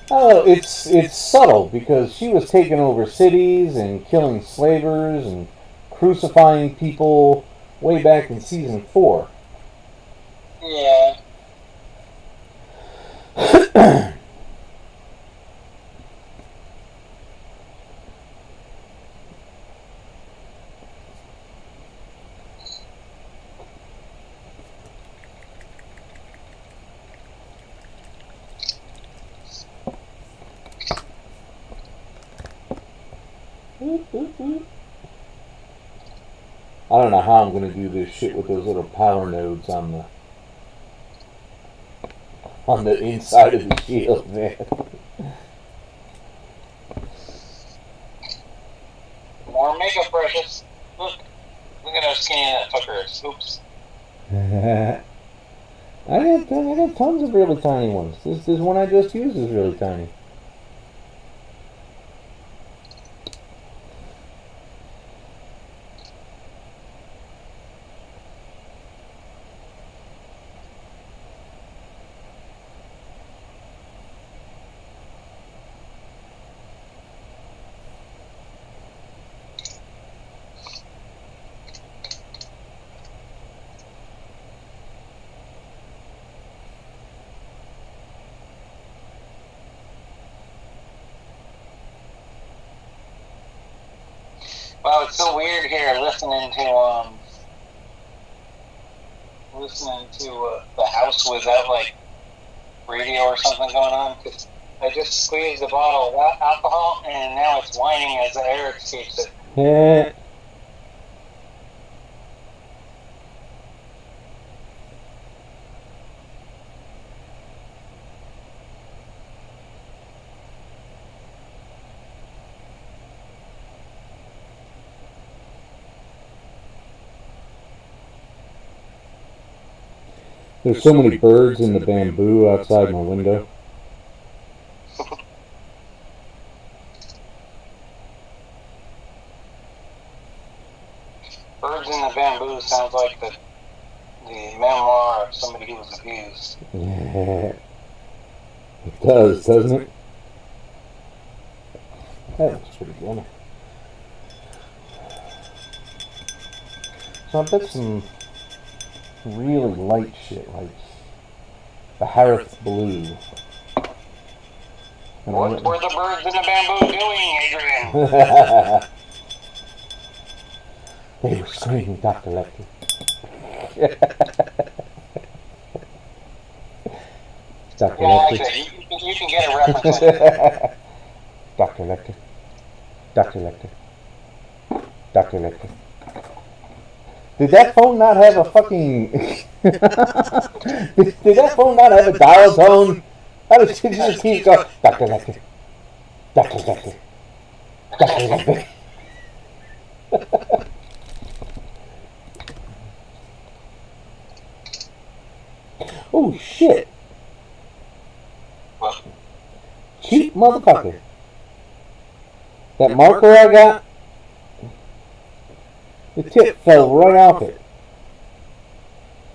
Oh, it's subtle because she was taking over cities and killing slavers and crucifying people way back in season 4. Yeah. I don't know how I'm going to do this shit with those little power nodes on the inside of the shield, man. More makeup brushes. Look at how skinny that fucker is. Oops. I got tons of really tiny ones. This one I just used is really tiny. Wow, it's so weird here listening to the house without like radio or something going on. Cause I just squeezed a bottle of alcohol and now it's whining as the air escapes it. Yeah. There's so many birds in the bamboo outside my window. Birds in the bamboo sounds like the memoir of somebody who was abused. Yeah. It does, doesn't it? That looks pretty good. So I bet some really light shit, like the Harith blue. What were the birds in the bamboo doing, Adrian? They were screaming, Dr. Lecter. Dr. Lecter. You can get a reference like that. Dr. Lecter. Dr. Lecter. Dr. Lecter. Did that phone not have a fucking... did that phone not have a dial tone? How did she just keep going? Dr. Lecter. Ducker, ducker. Ducker, ducker. Oh, shit. What? Cheap motherfucker. That marker I got, the tip fell right off it.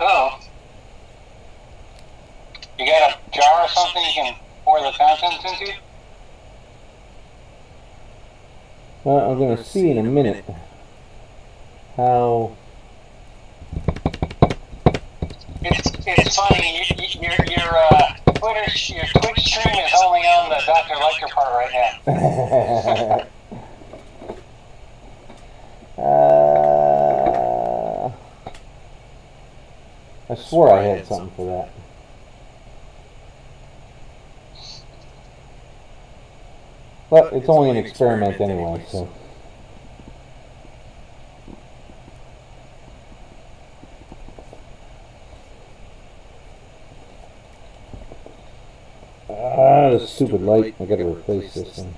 Oh. You got a jar or something you can pour the contents into? Well, I'm going to see in a minute how... It's funny, your Twitch stream is only on the Dr. Lecter part right now. I swore I had something for that. But it's only an experiment anyway, so... This stupid light. I gotta replace this thing.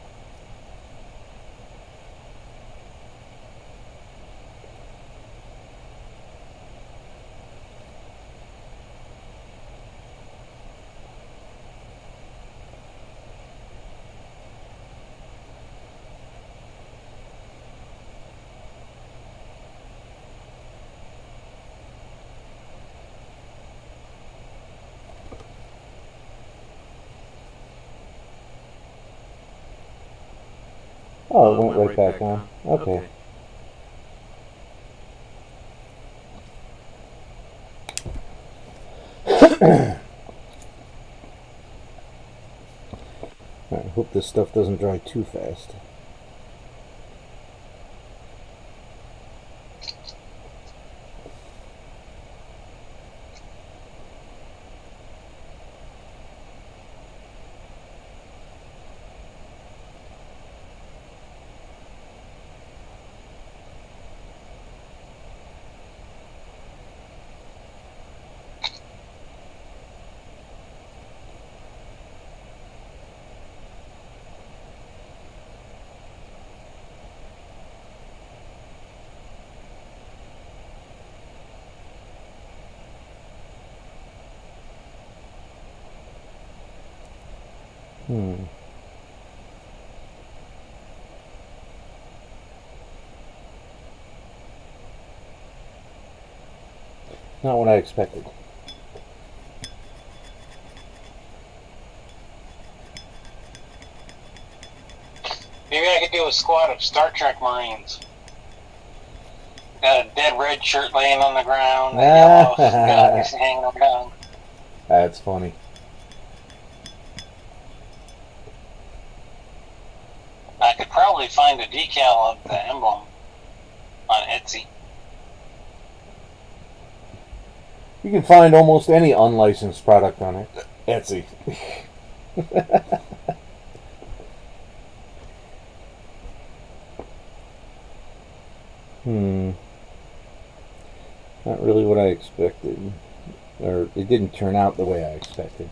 Oh, it went right back on. Okay. I hope this stuff doesn't dry too fast. Not what I expected. Maybe I could do a squad of Star Trek Marines. Got a dead red shirt laying on the ground, a yellow guys hanging around. That's funny. I could probably find a decal of the emblem on Etsy. You can find almost any unlicensed product on it. Etsy. Not really what I expected. Or it didn't turn out the way I expected.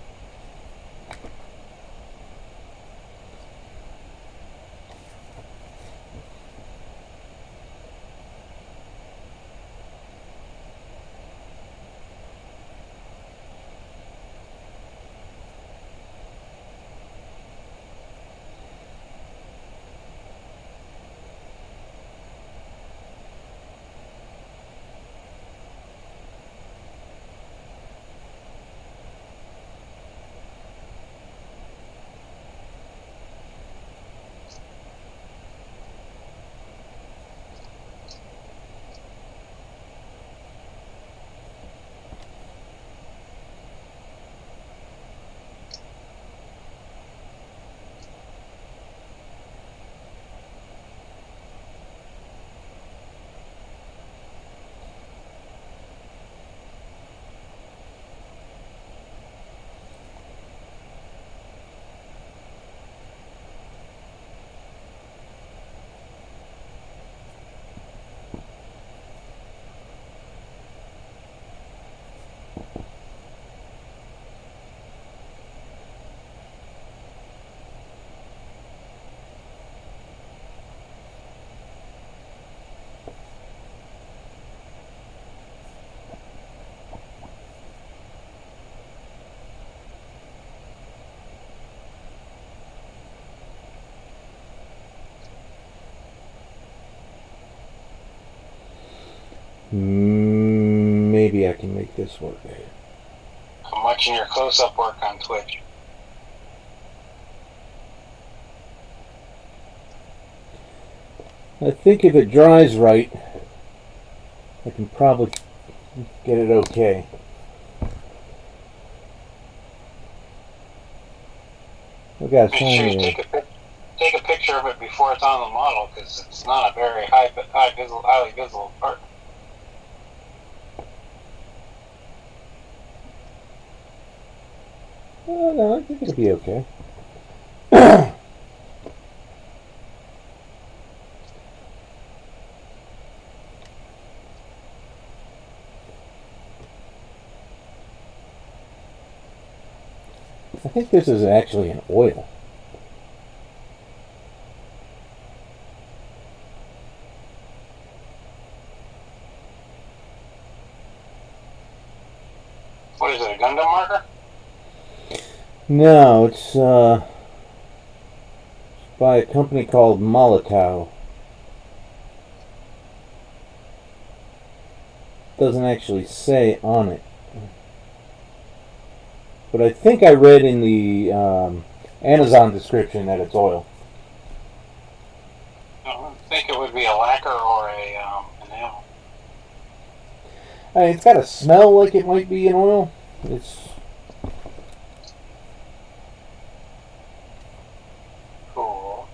Maybe I can make this work. I'm watching your close-up work on Twitch. I think if it dries right, I can probably get it okay. I got Make sure you take a picture of it before it's on the model, because it's not a very highly visible part. Oh, no, I think it'll be okay. I think this is actually an oil. What is it, a Gundam marker? No, it's by a company called Molotow. Doesn't actually say on it. But I think I read in the Amazon description that it's oil. I think it would be a lacquer or a enamel. I mean, it's got a smell like it might be an oil. It's cool.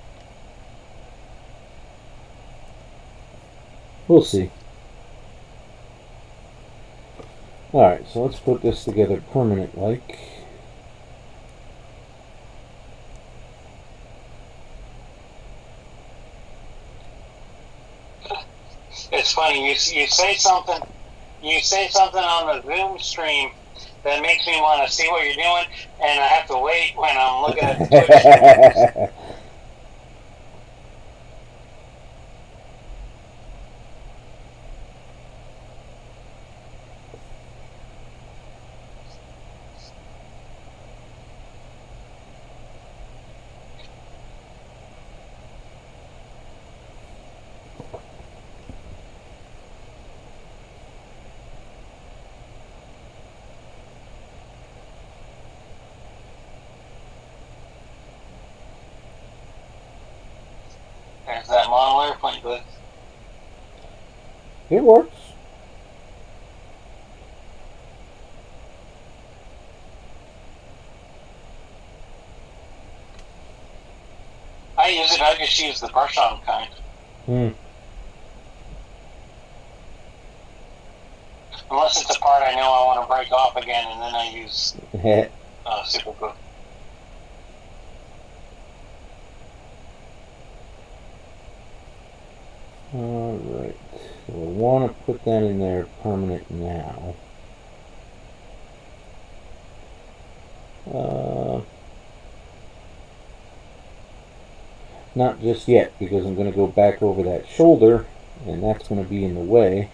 We'll see. Alright, so let's put this together permanent like. It's funny, you say something on the Zoom stream that makes me want to see what you're doing, and I have to wait when I'm looking at the Twitch. There's that model airplane, but It works. I just use the brush on kind. Unless it's a part I know I want to break off again, and then I use super glue. Alright, so I want to put that in there permanent now. Not just yet, because I'm going to go back over that shoulder, and that's going to be in the way.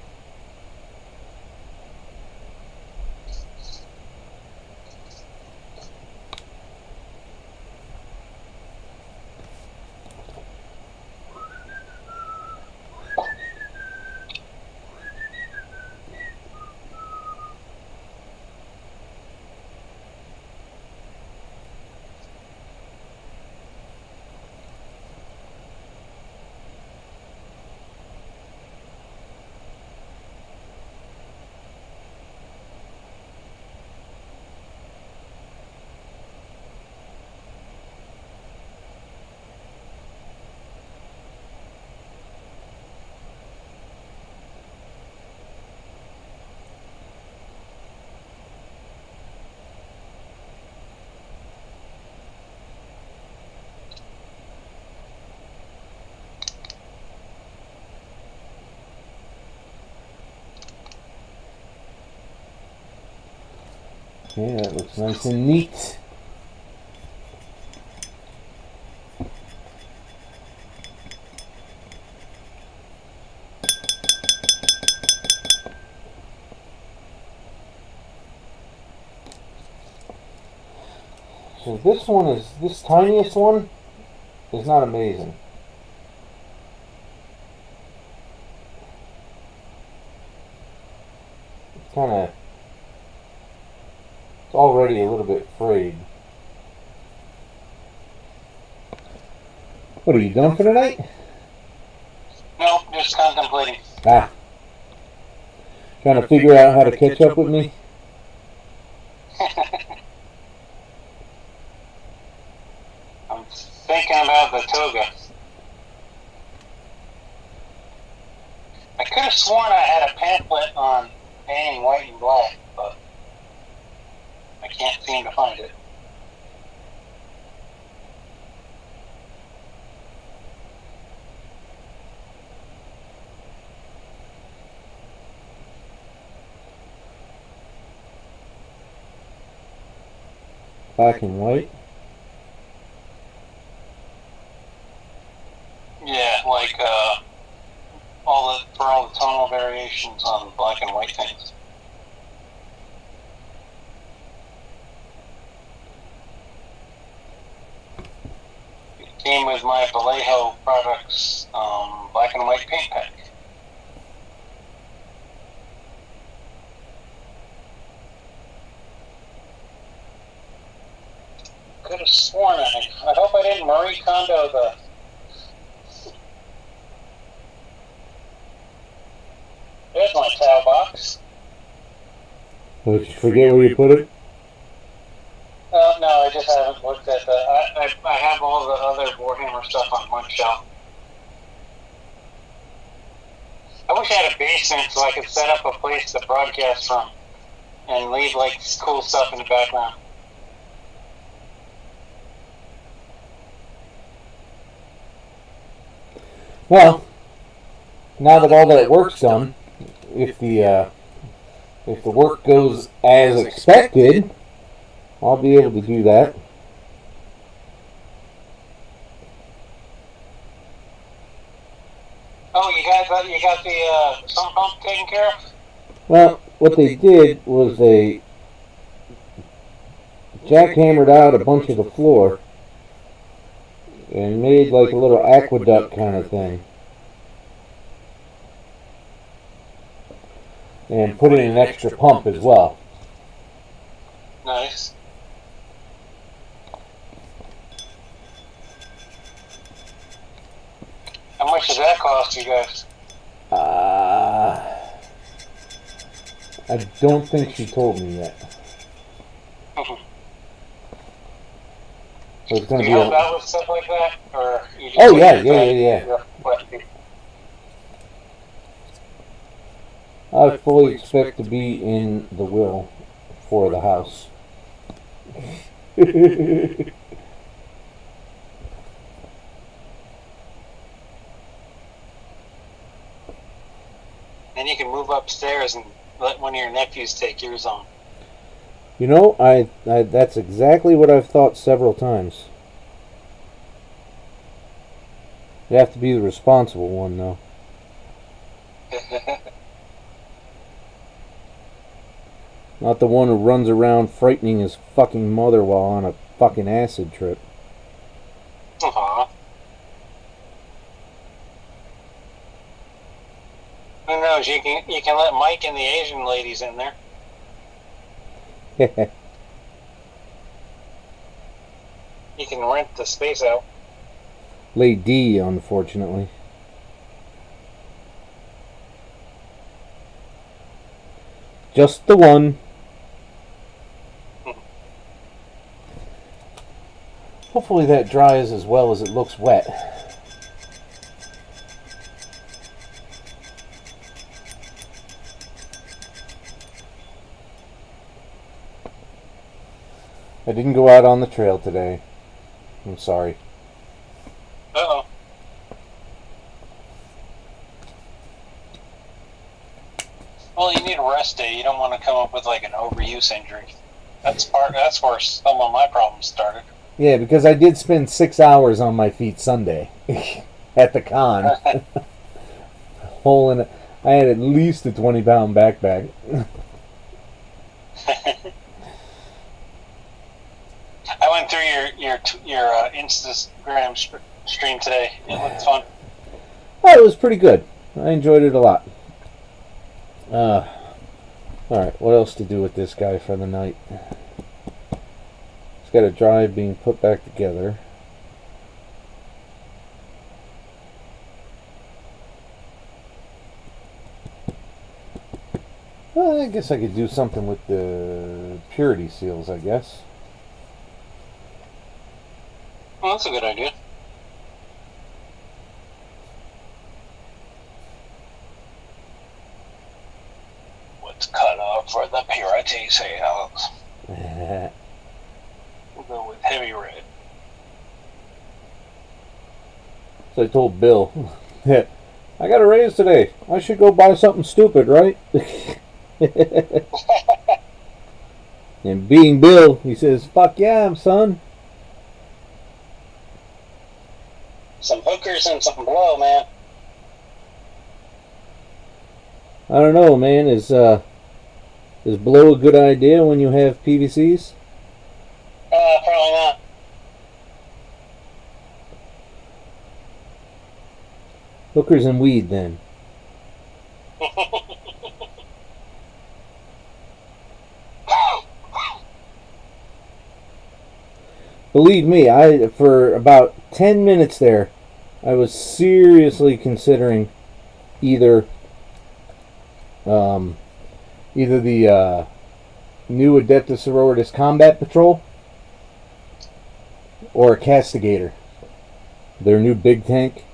Okay, that looks nice and neat. So this tiniest one is not amazing. it's already a little bit frayed. What, are you done for tonight? No, just contemplating. Ah. Trying to figure out how to catch up with me? I'm thinking about the toga. I could have sworn I had a pamphlet on painting white and black, but I can't seem to find it. Black and white? Yeah, like all the tonal variations on black and white things. It came with my Vallejo Products black and white paint pack. Could have sworn I hope I didn't Marie Kondo the. There's my towel box. Did you forget where you put it? No, I just haven't looked at the. I have all the other Warhammer stuff on one shelf. I wish I had a basement so I could set up a place to broadcast from and leave like cool stuff in the background. Well, now that all that work's done, if the work goes as expected, I'll be able to do that. Oh, you got the sump pump taken care of? Well, what they did was they jackhammered out a bunch of the floor and made like a little aqueduct kind of thing. And put in an extra pump as well. Nice. How much does that cost you guys? I don't think she told me yet. So it's going Do to you be help out with stuff like that, or you just Oh yeah. I fully expect to be in the will for the house. And you can move upstairs and let one of your nephews take yours on. You know, I that's exactly what I've thought several times. You have to be the responsible one, though. Not the one who runs around frightening his fucking mother while on a fucking acid trip. Aww. Who knows? You can let Mike and the Asian ladies in there. You can rent the space out. Lady, unfortunately. Just the one. Hopefully that dries as well as it looks wet. I didn't go out on the trail today. I'm sorry. Uh-oh. Well, you need a rest day. You don't want to come up with like an overuse injury. That's where some of my problems started. Yeah, because I did spend 6 hours on my feet Sunday at the con. Hole in it. I had at least a 20-pound backpack. I went through your Instagram stream today. It looked fun. Oh, it was pretty good. I enjoyed it a lot. Alright, what else to do with this guy for the night? It's got a drive being put back together. Well, I guess I could do something with the purity seals, I guess. Well, that's a good idea. What's cut off for the purity seals? We'll go with heavy red. So I told Bill, I got a raise today. I should go buy something stupid, right? And being Bill, he says, fuck yeah, son. Some hookers and some blow, man. I don't know, man. Is blow a good idea when you have PVCs? Probably not. Hookers and weed, then. Believe me, for about 10 minutes there, I was seriously considering either the new Adeptus Sororitas Combat Patrol or a Castigator. Their new big tank.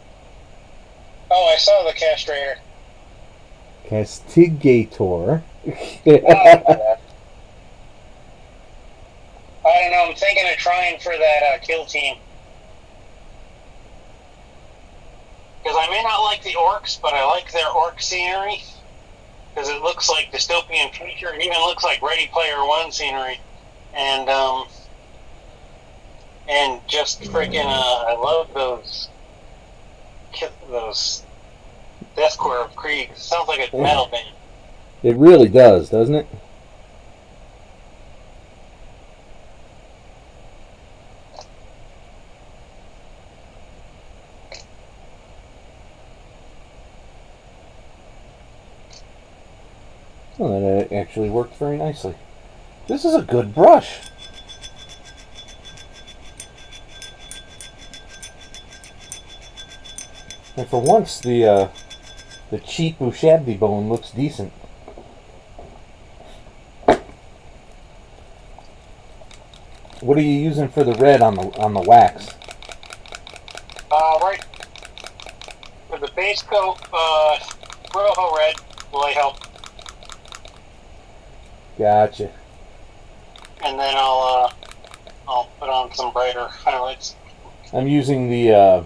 Oh, I saw the castrator. Castigator. I don't know, I'm thinking of trying for that kill team. Because I may not like the orcs, but I like their orc scenery. Because it looks like dystopian future. It even looks like Ready Player One scenery. And just freaking, I love those Deathcore of Krieg. It sounds like a metal band. It really does, doesn't it? Well, that actually worked very nicely. This is a good brush. And for once, the cheap Ushabti bone looks decent. What are you using for the red on the wax? Right. For the base coat, Rojo Red will help. Gotcha. And then I'll put on some brighter highlights. I'm using the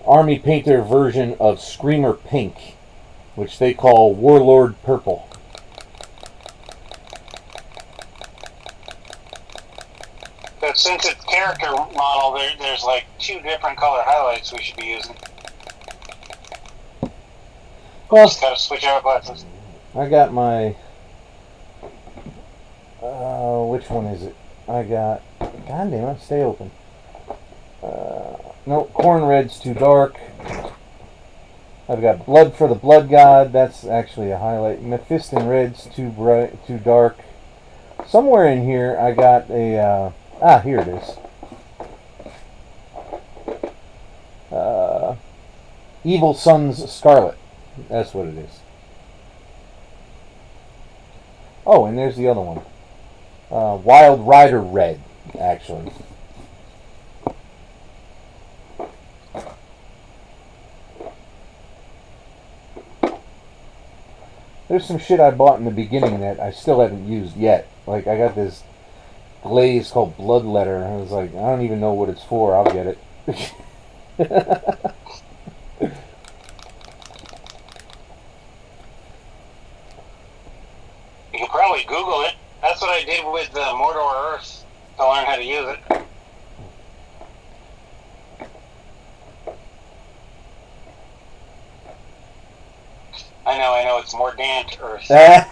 Army Painter version of Screamer Pink, which they call Warlord Purple. But since it's character model, there's like 2 different color highlights we should be using. Well, just gotta switch out glasses. I got my... which one is it? I got... God damn it, stay open. Nope, Corn Red's too dark. I've got Blood for the Blood God. That's actually a highlight. Mephiston Red's too bright, too dark. Somewhere in here, I got a... here it is. Evil Sun's Scarlet. That's what it is. Oh, and there's the other one. Wild Rider Red, actually. There's some shit I bought in the beginning that I still haven't used yet. Like, I got this glaze called Bloodletter. I was like, I don't even know what it's for. I'll get it. You can probably Google it. That's what I did with Mordor Earth to learn how to use it. I know, it's more damp Earth. I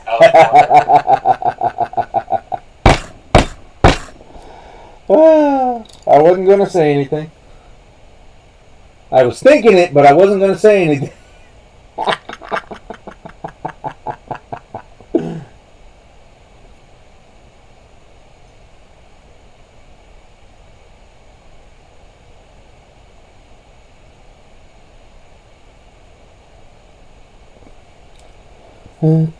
wasn't going to say anything. I was thinking it, but I wasn't going to say anything. Oh,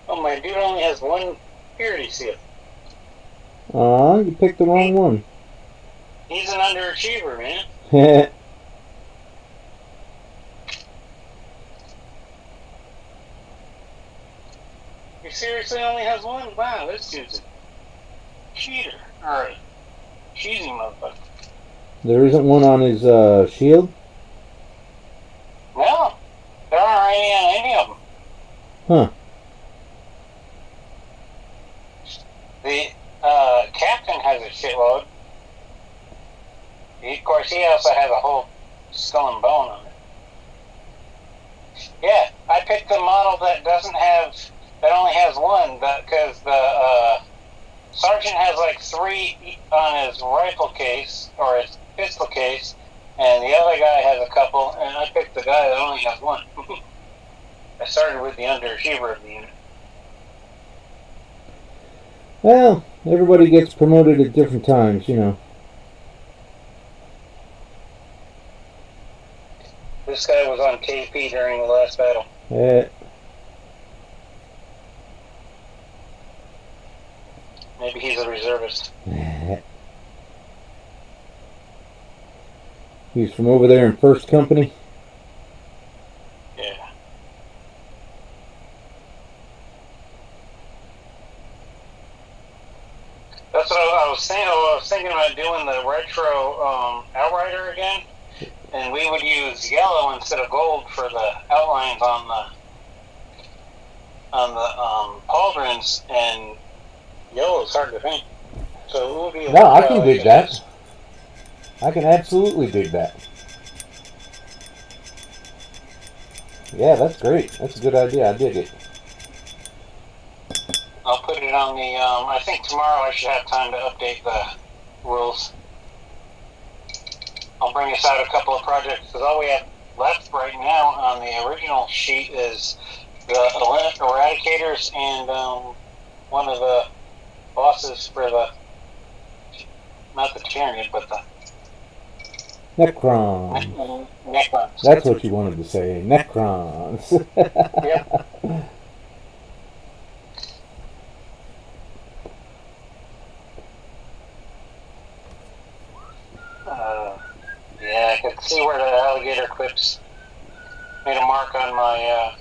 Oh, my dude only has one purity seal. aw, you picked the wrong one. He's an underachiever, man. He seriously only has one? Wow, this dude's a cheater. Alright. Cheesy motherfucker. There isn't one on his shield? No. There aren't any on any of them. Huh. The captain has a shitload. Of course, he also has a whole skull and bone on it. Yeah, I picked the model that only has one, because the sergeant has like 3 on his rifle case, or his pistol case, and the other guy has a couple, and I picked the guy that only has one. I started with the underachiever of the unit. Well, everybody gets promoted at different times, you know. This guy was on KP during the last battle. Maybe he's a reservist. He's from over there in First Company. Yeah. That's what I was saying. I was thinking about doing the retro Outrider again, and we would use yellow instead of gold for the outlines on the pauldrons, and yellow is hard to paint. So it would be. No, I can dig that. I can absolutely dig that. Yeah, that's great. That's a good idea. I dig it. I'll put it on the. I think tomorrow I should have time to update the rules. I'll bring us out a couple of projects, because all we have left right now on the original sheet is the Eradicators and one of the bosses for the, not the Tyranid, but the Necrons. Necrons. That's what you wanted to say. Necrons. Yep. Yeah, I could see where the alligator clips made a mark on my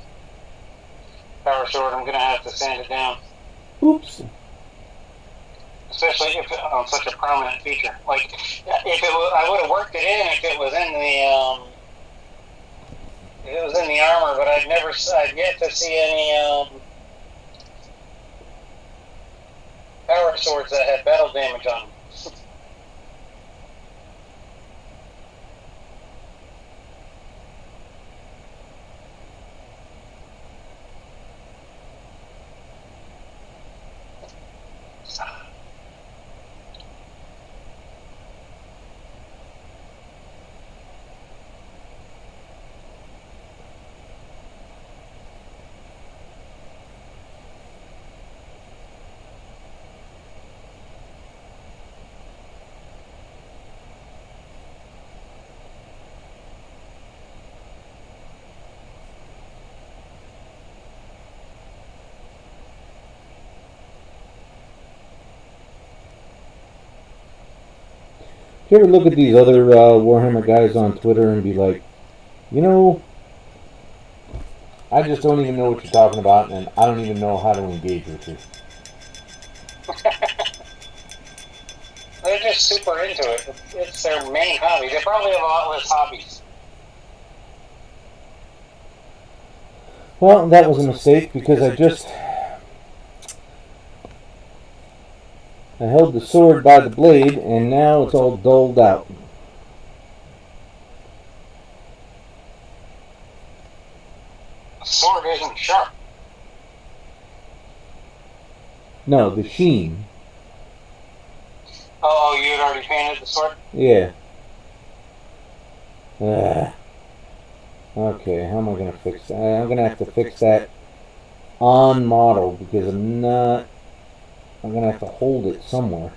power sword. I'm going to have to sand it down. Oops. Especially if on such a prominent feature. Like, if it was, I would have worked it in if it was in the armor, but I've yet to see any power swords that had battle damage on them. Do you ever look at these other Warhammer guys on Twitter and be like, you know, I just don't even know what you're talking about, and I don't even know how to engage with you. They're just super into it. It's their main hobby. They probably have a lot less hobbies. Well, that was a mistake, because I held the sword by the blade, and now it's all dulled out. The sword isn't sharp. No, the sheen. Oh, you had already painted the sword? Yeah. Okay, how am I going to fix that? I'm going to have to fix that on model, because I'm going to have to hold it somewhere.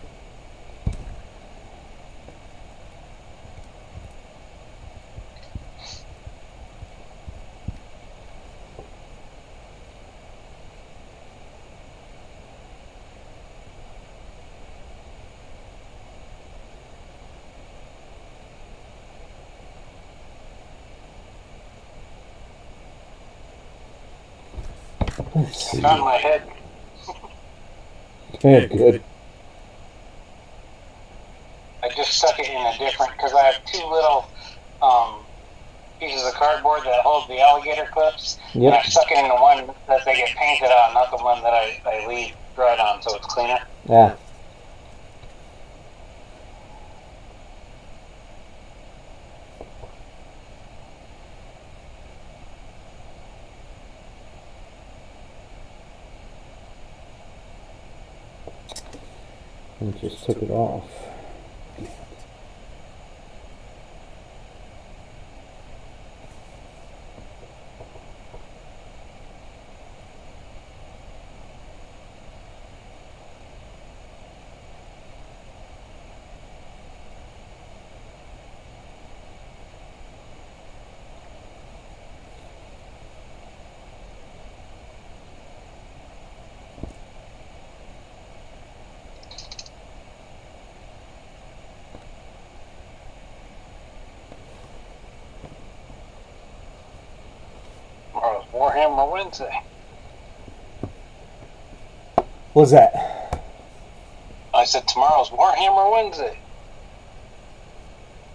Let's see. Got in my head. Good. I just stuck it in a different, because I have two little pieces of cardboard that hold the alligator clips. And I Yep. stuck it in the one that they get painted on, not the one that I leave dried on, so it's cleaner. Yeah. And just took it off. Tomorrow's Warhammer Wednesday. What's that? I said tomorrow's Warhammer Wednesday.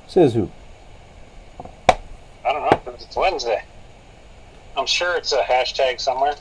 Says who? I don't know, because it's Wednesday. I'm sure it's a hashtag somewhere.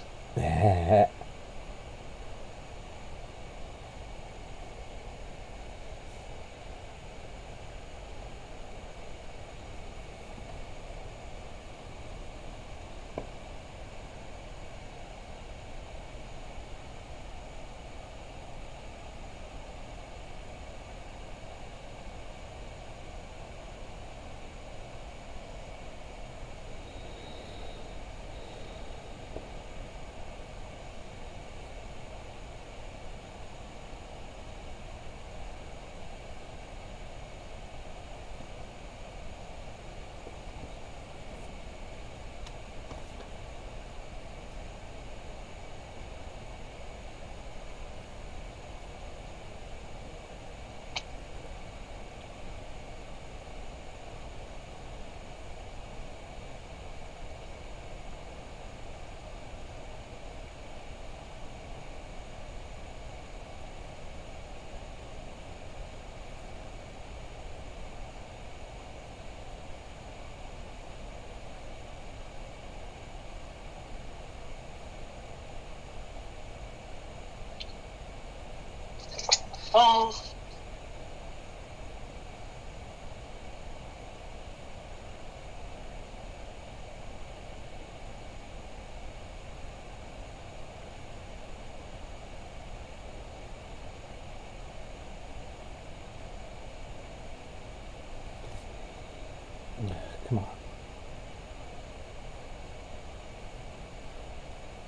Come on.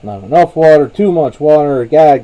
Not enough water, too much water, ga.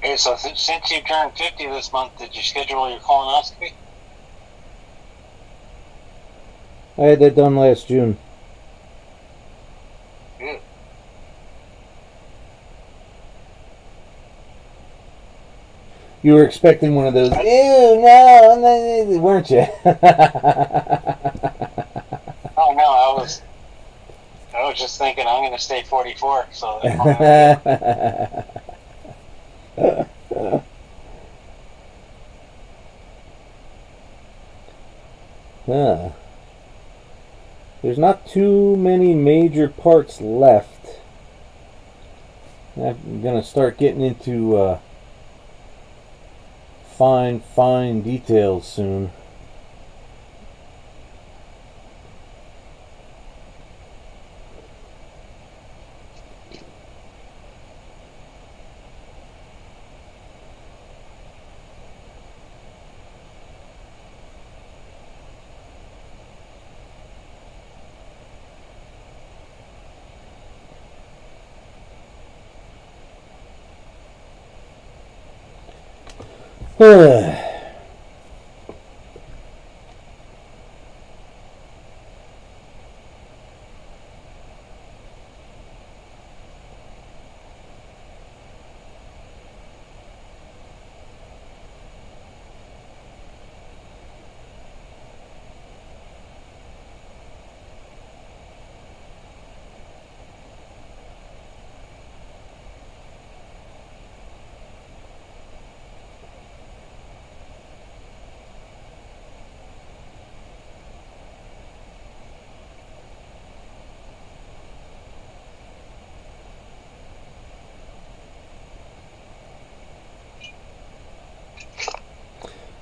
Okay, so since you turned 50 this month, did you schedule your colonoscopy? I had that done last June. You were expecting one of those, ew, no, weren't you? Oh no, I was just thinking I'm going to stay 44. So Huh. There's not too many major parts left. I'm gonna start getting into fine details soon.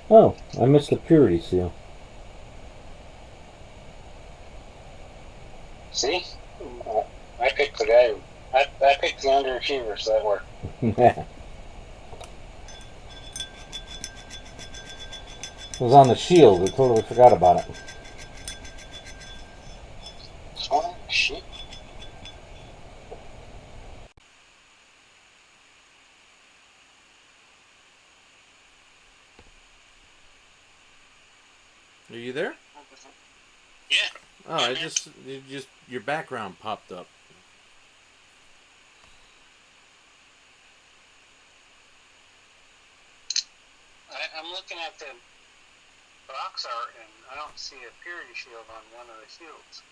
Oh, I missed the purity seal. see, I picked the guy. I picked the underachiever, so that worked. It was on the shield. I totally forgot about it. Oh shit! Are you there? Yeah. Oh, your background popped up. I'm looking at the box art and I don't see a purity shield on one of the shields.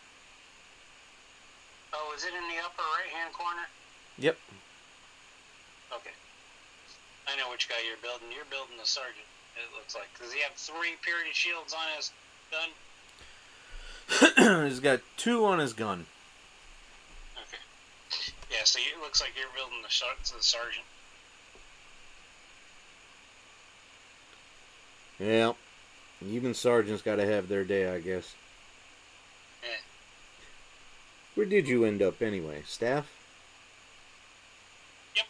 Oh, is it in the upper right-hand corner? Yep. Okay. I know which guy you're building. You're building the sergeant, it looks like. Does he have 3 purity shields on his gun? He's got 2 on his gun. Okay. Yeah, so it looks like you're building the sergeant. Yeah. Even sergeants got to have their day, I guess. Yeah. Where did you end up anyway? Staff? Yep.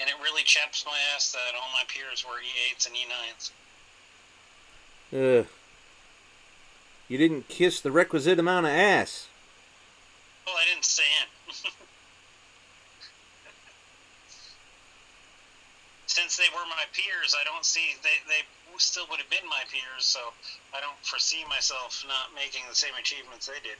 And it really chaps my ass that all my peers were E8s and E9s. You didn't kiss the requisite amount of ass. Well, I didn't stay in. Since they were my peers, I don't see they still would have been my peers, so I don't foresee myself not making the same achievements they did.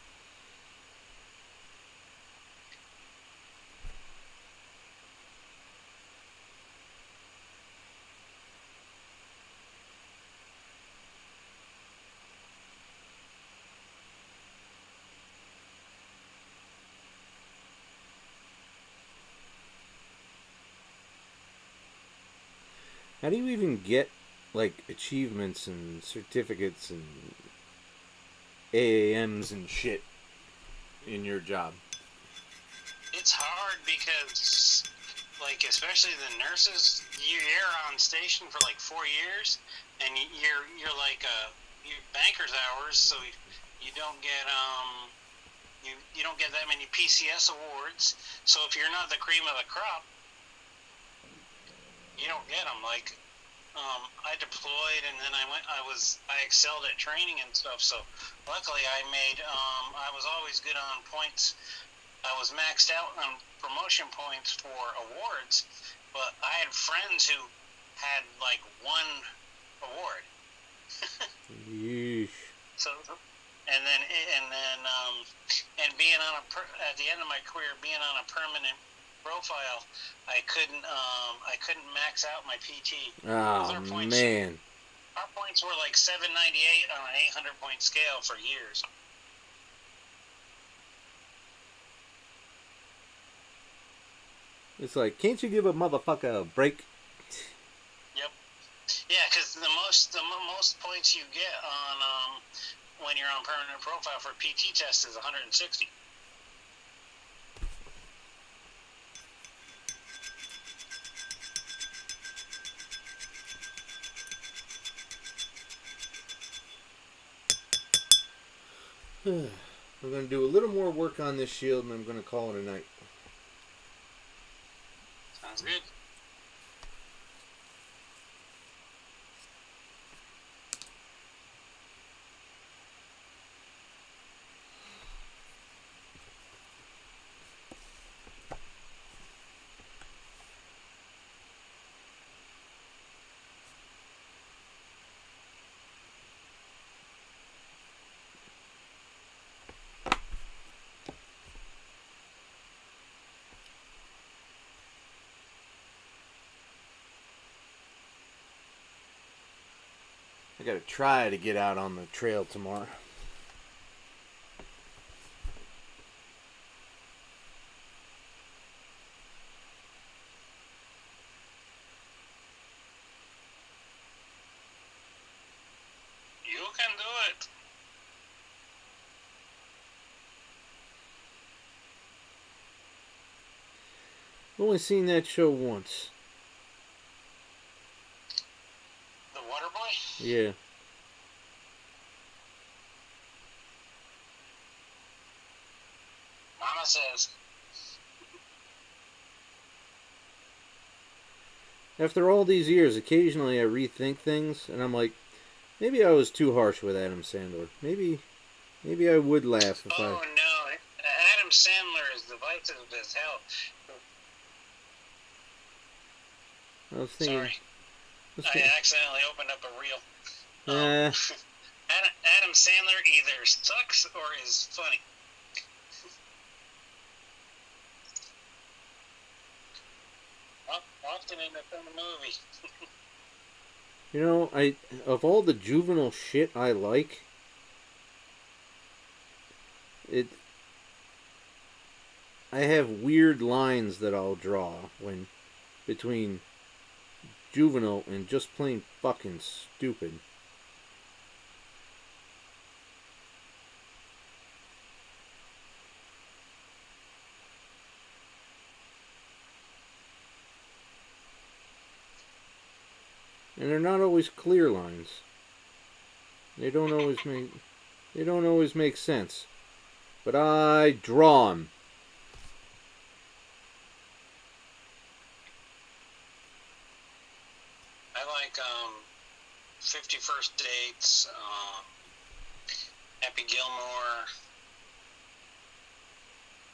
How do you even get, like, achievements and certificates and AAMs and shit in your job? It's hard because, like, especially the nurses, you're on station for like 4 years, and you're like your banker's hours, so you don't get you don't get that many PCS awards. So if you're not the cream of the crop, you don't get them. Like, I deployed and then I excelled at training and stuff. So luckily I was always good on points. I was maxed out on promotion points for awards, but I had friends who had like 1 award. Yeesh. So and being on at the end of my career, being on a permanent profile, I couldn't max out my PT. Oh, man. Our points were like 798 on an 800-point scale for years. It's like, can't you give a motherfucker a break? Yep. Yeah, because the most points you get on when you're on permanent profile for PT test is 160. We're going to do a little more work on this shield, and I'm going to call it a night. Sounds good. I got to try to get out on the trail tomorrow. You can do it. I've only seen that show once. The Waterboy? Yeah. Mama says. After all these years, occasionally I rethink things, and I'm like, maybe I was too harsh with Adam Sandler. Maybe I would laugh if Oh, no. Adam Sandler is divisive as hell. I was thinking. Sorry. I accidentally opened up a reel. Adam Sandler either sucks or is funny. Often end up in a movie. You know, of all the juvenile shit I like, I have weird lines that I'll draw when between juvenile and just plain fucking stupid. And they're not always clear lines. They don't always make sense. But I draw them. I like 50 First Dates, Happy Gilmore,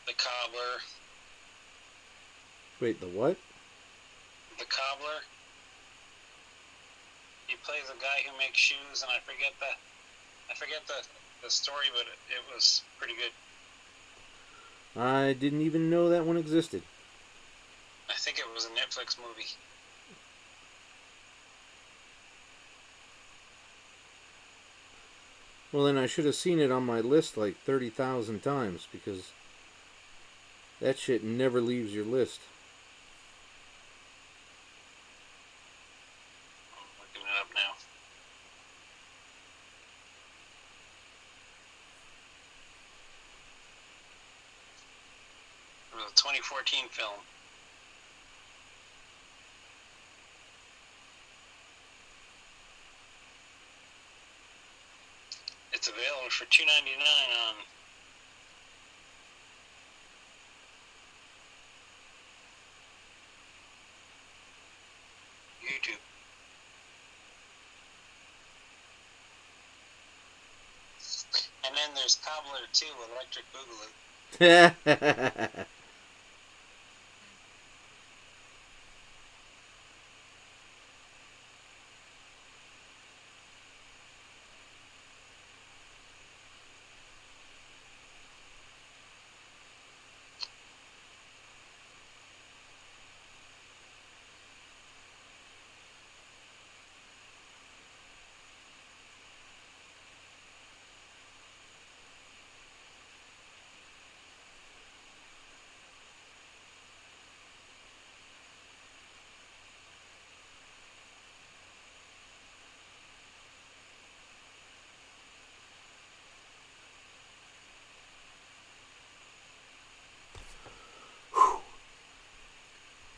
The Cobbler. Wait, the what? The Cobbler. He plays a guy who makes shoes, and I forget the story, but it was pretty good. I didn't even know that one existed. I think it was a Netflix movie. Well, then I should have seen it on my list like 30,000 times, because that shit never leaves your list. I'm looking it up now. It was a 2014 film. It's available for $2.99 on YouTube. And then there's Cobbler 2, Electric Boogaloo.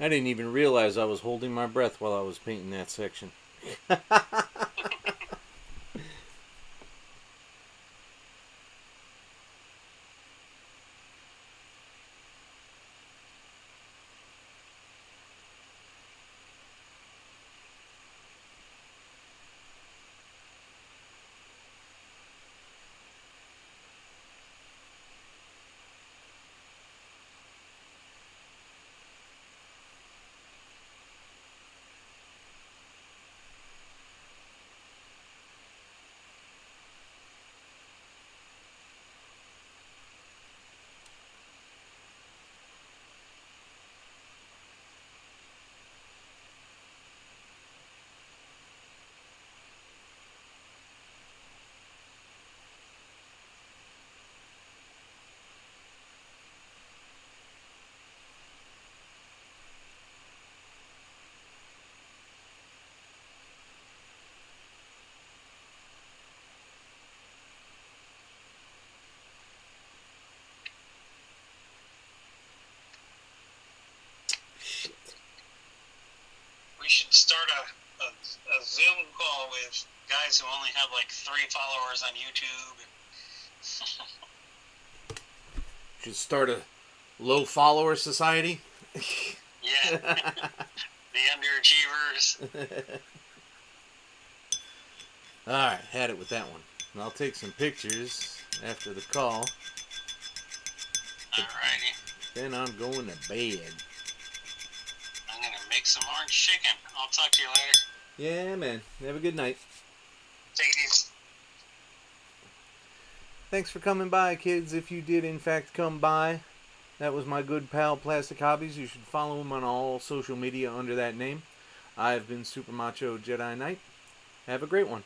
I didn't even realize I was holding my breath while I was painting that section. We should start a Zoom call with guys who only have like 3 followers on YouTube. Should start a low follower society. Yeah. The underachievers. Alright, had it with that one. And I'll take some pictures after the call. Alrighty. Then I'm going to bed. I'm gonna make some orange chicken. I'll talk to you later. Yeah, man. Have a good night. Take it easy. Thanks for coming by, kids. If you did, in fact, come by, that was my good pal, Plastic Hobbies. You should follow him on all social media under that name. I've been Super Macho Jedi Knight. Have a great one.